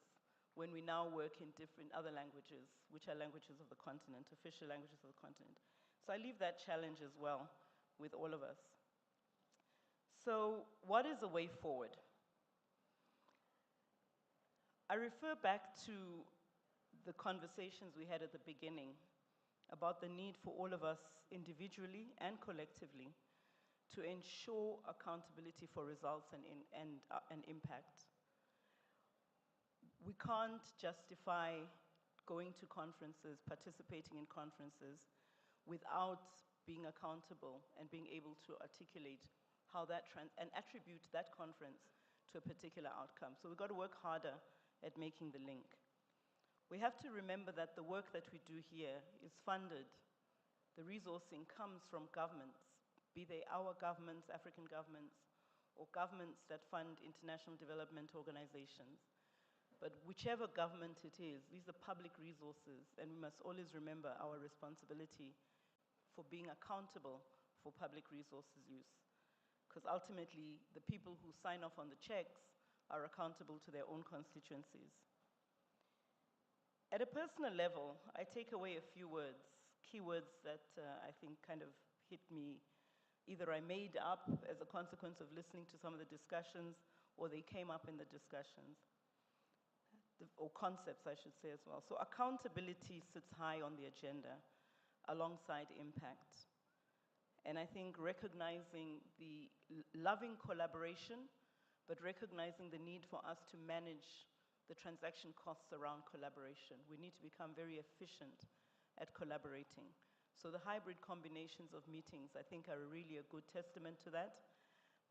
when we now work in different other languages, which are languages of the continent, official languages of the continent. So I leave that challenge as well with all of us. So what is the way forward? I refer back to the conversations we had at the beginning about the need for all of us individually and collectively to ensure accountability for results and impact. We can't justify going to conferences, participating in conferences, without being accountable and being able to articulate how that and attribute that conference to a particular outcome. So we've got to work harder at making the link. We have to remember that the work that we do here is funded. The resourcing comes from governments, be they our governments, African governments, or governments that fund international development organizations. But whichever government it is, these are public resources, and we must always remember our responsibility for being accountable for public resources use. Because ultimately, the people who sign off on the checks are accountable to their own constituencies. At a personal level, I take away a few words, keywords that I think kind of hit me. Either I made up as a consequence of listening to some of the discussions, or they came up in the discussions, or concepts, I should say, as well. So accountability sits high on the agenda alongside impact. And I think recognizing the loving collaboration but recognizing the need for us to manage the transaction costs around collaboration. We need to become very efficient at collaborating. So the hybrid combinations of meetings, I think, are really a good testament to that,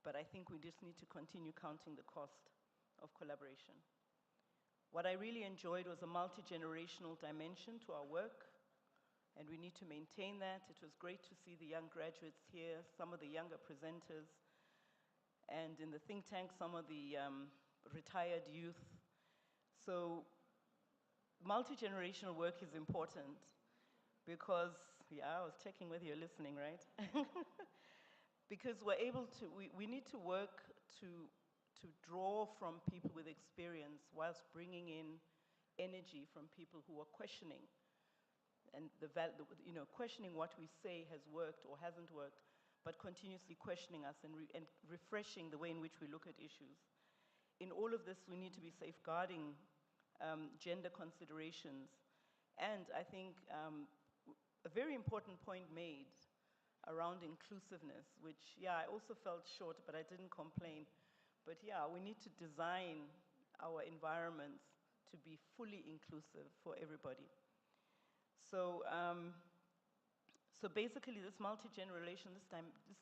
but I think we just need to continue counting the cost of collaboration. What I really enjoyed was a multi-generational dimension to our work, and we need to maintain that. It was great to see the young graduates here, some of the younger presenters, and in the think tank, some of the retired youth. So multi-generational work is important because, yeah, I was checking whether you're listening, right? Because we're able to, we need to work to draw from people with experience whilst bringing in energy from people who are questioning and questioning what we say has worked or hasn't worked, but continuously questioning us and refreshing the way in which we look at issues. In all of this, we need to be safeguarding gender considerations. And I think a very important point made around inclusiveness, which, yeah, I also felt short, but I didn't complain. But yeah, we need to design our environments to be fully inclusive for everybody. So, so basically this multi-generation, this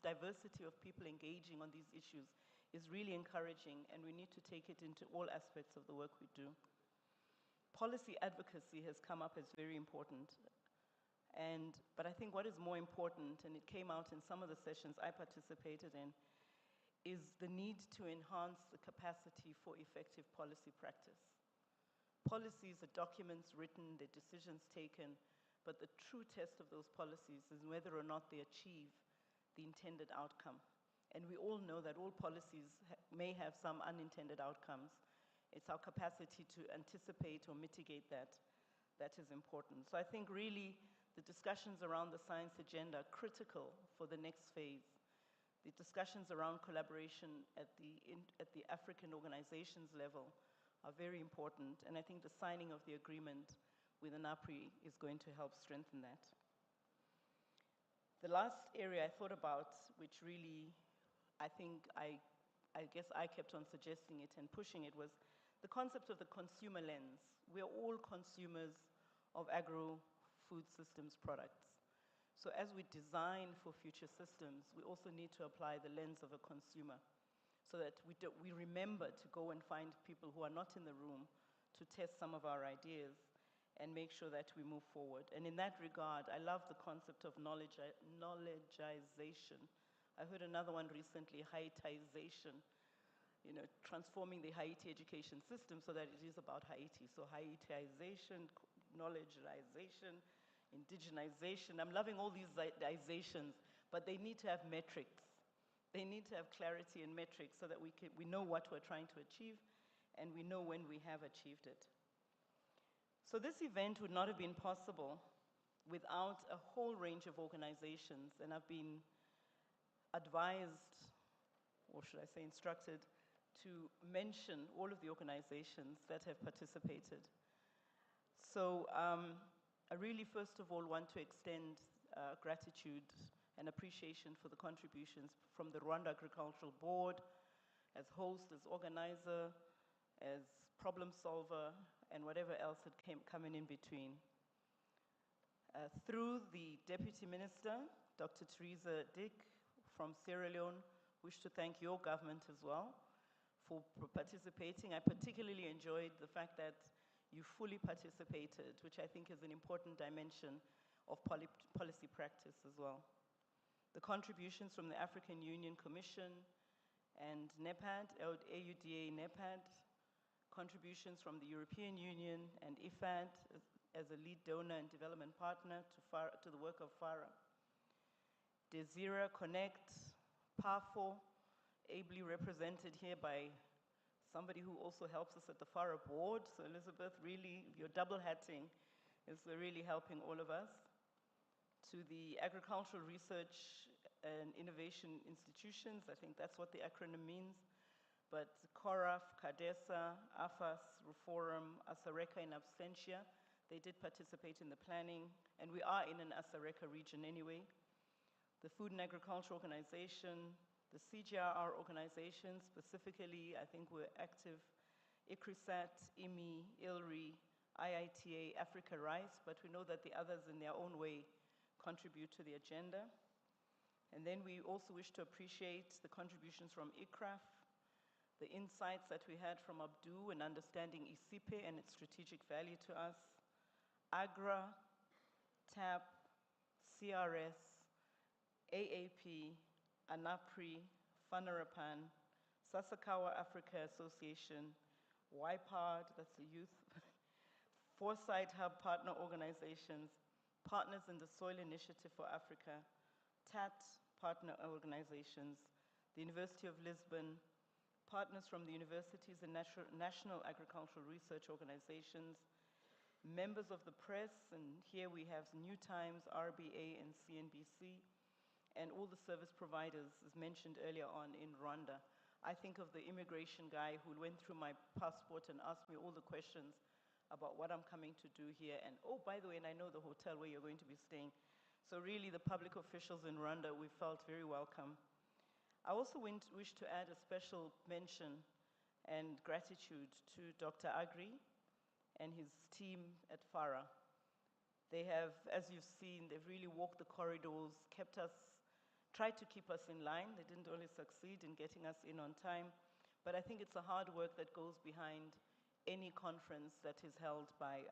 diversity of people engaging on these issues is really encouraging, and we need to take it into all aspects of the work we do. Policy advocacy has come up as very important. But I think what is more important, and it came out in some of the sessions I participated in, is the need to enhance the capacity for effective policy practice. Policies are documents written, they're decisions taken, but the true test of those policies is whether or not they achieve the intended outcome. And we all know that all policies may have some unintended outcomes. It's our capacity to anticipate or mitigate that is important. So I think really the discussions around the science agenda are critical for the next phase. The discussions around collaboration at the African organizations level are very important, and I think the signing of the agreement with ANAPRI is going to help strengthen that. The last area I thought about, which really I think I guess I kept on suggesting it and pushing it, was the concept of the consumer lens. We are all consumers of agro-food systems products. So as we design for future systems, we also need to apply the lens of a consumer so that we remember to go and find people who are not in the room to test some of our ideas and make sure that we move forward. And in that regard, I love the concept of knowledgeization. I heard another one recently, Haitization, transforming the Haiti education system so that it is about Haiti. So Haitization, knowledgeization, indigenization. I'm loving all these izations, but they need to have metrics. They need to have clarity and metrics so that we know what we're trying to achieve and we know when we have achieved it. So this event would not have been possible without a whole range of organizations, and I've been advised, or should I say instructed, to mention all of the organizations that have participated. So I really, first of all, want to extend gratitude and appreciation for the contributions from the Rwanda Agricultural Board, as host, as organizer, as problem solver, and whatever else had coming in between. Through the Deputy Minister, Dr. Teresa Dick from Sierra Leone, wish to thank your government as well for participating. I particularly enjoyed the fact that you fully participated, which I think is an important dimension of policy practice as well. The contributions from the African Union Commission and NEPAD, AUDA NEPAD, contributions from the European Union and IFAD as a lead donor and development partner to the work of FARA. Desira Connect, PAFO, ably represented here by somebody who also helps us at the FARA board. So Elizabeth, really, your double hatting is really helping all of us. To the Agricultural Research and Innovation Institutions, I think that's what the acronym means, but CORAF, CADESA, AFAS, Reforum, ASARECA in absentia, they did participate in the planning, and we are in an ASARECA region anyway. The Food and Agriculture Organization, the CGRR organizations, specifically, I think we're active, ICRISAT, IMI, ILRI, IITA, Africa Rice, but we know that the others in their own way contribute to the agenda. And then we also wish to appreciate the contributions from ICRAF, the insights that we had from Abdu in understanding ISIPE and its strategic value to us, AGRA, TAP, CRS, AAP, ANAPRI, FANARAPAN, Sasakawa Africa Association, YPARD, that's the youth, Foresight Hub partner organizations, Partners in the Soil Initiative for Africa, TAT partner organizations, the University of Lisbon, partners from the universities and national agricultural research organizations, members of the press, and here we have New Times, RBA, and CNBC, and all the service providers, as mentioned earlier on, in Rwanda. I think of the immigration guy who went through my passport and asked me all the questions about what I'm coming to do here, and oh, by the way, and I know the hotel where you're going to be staying. So really, the public officials in Rwanda, we felt very welcome. I also wish to add a special mention and gratitude to Dr. Agri and his team at FARA. They have, as you've seen, they've really walked the corridors, tried to keep us in line. They didn't only succeed in getting us in on time, but I think it's a hard work that goes behind any conference that is held by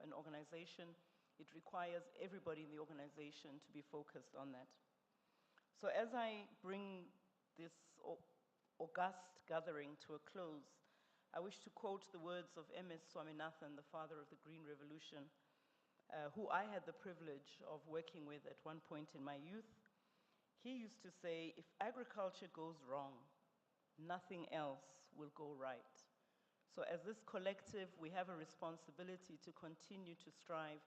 an organization. It requires everybody in the organization to be focused on that. So as I bring this august gathering to a close, I wish to quote the words of M.S. Swaminathan, the father of the Green Revolution, who I had the privilege of working with at one point in my youth. He used to say, if agriculture goes wrong, nothing else will go right. So as this collective, we have a responsibility to continue to strive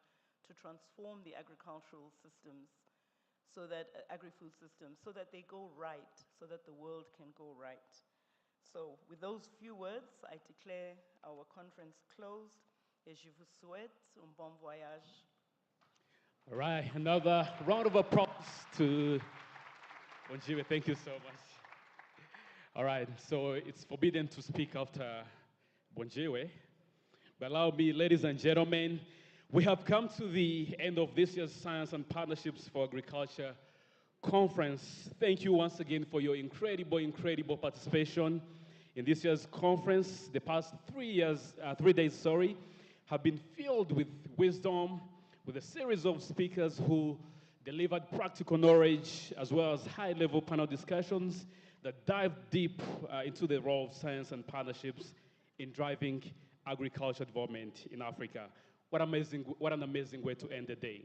to transform the agricultural systems, so that agri-food systems, so that they go right, so that the world can go right. So with those few words, I declare our conference closed. Et je vous souhaite un bon voyage. All right, another round of applause to Bonjiwe. Thank you so much. All right, so it's forbidden to speak after Bonjiwe. But allow me, ladies and gentlemen, we have come to the end of this year's Science and Partnerships for Agriculture conference. Thank you once again for your incredible participation in this year's conference. The past 3 days, have been filled with wisdom, with a series of speakers who delivered practical knowledge as well as high-level panel discussions that dive deep into the role of science and partnerships in driving agriculture development in Africa. What an amazing way to end the day.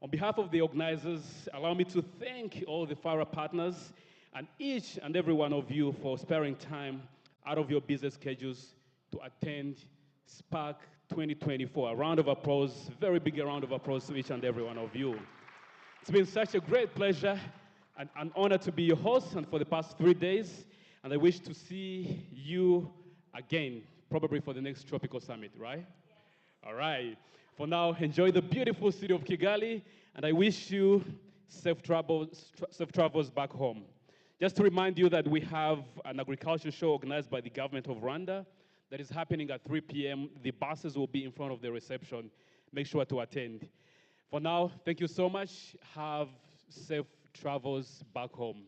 On behalf of the organizers, allow me to thank all the FARA partners and each and every one of you for sparing time out of your busy schedules to attend SPAC 2024. A round of applause, very big round of applause to each and every one of you. It's been such a great pleasure and an honor to be your host and for the past 3 days, and I wish to see you again, probably for the next Tropical Summit, right? Yes. All right. For now, enjoy the beautiful city of Kigali, and I wish you safe travels back home. Just to remind you that we have an agriculture show organized by the government of Rwanda that is happening at 3 p.m. The buses will be in front of the reception. Make sure to attend. For now, thank you so much. Have safe travels back home.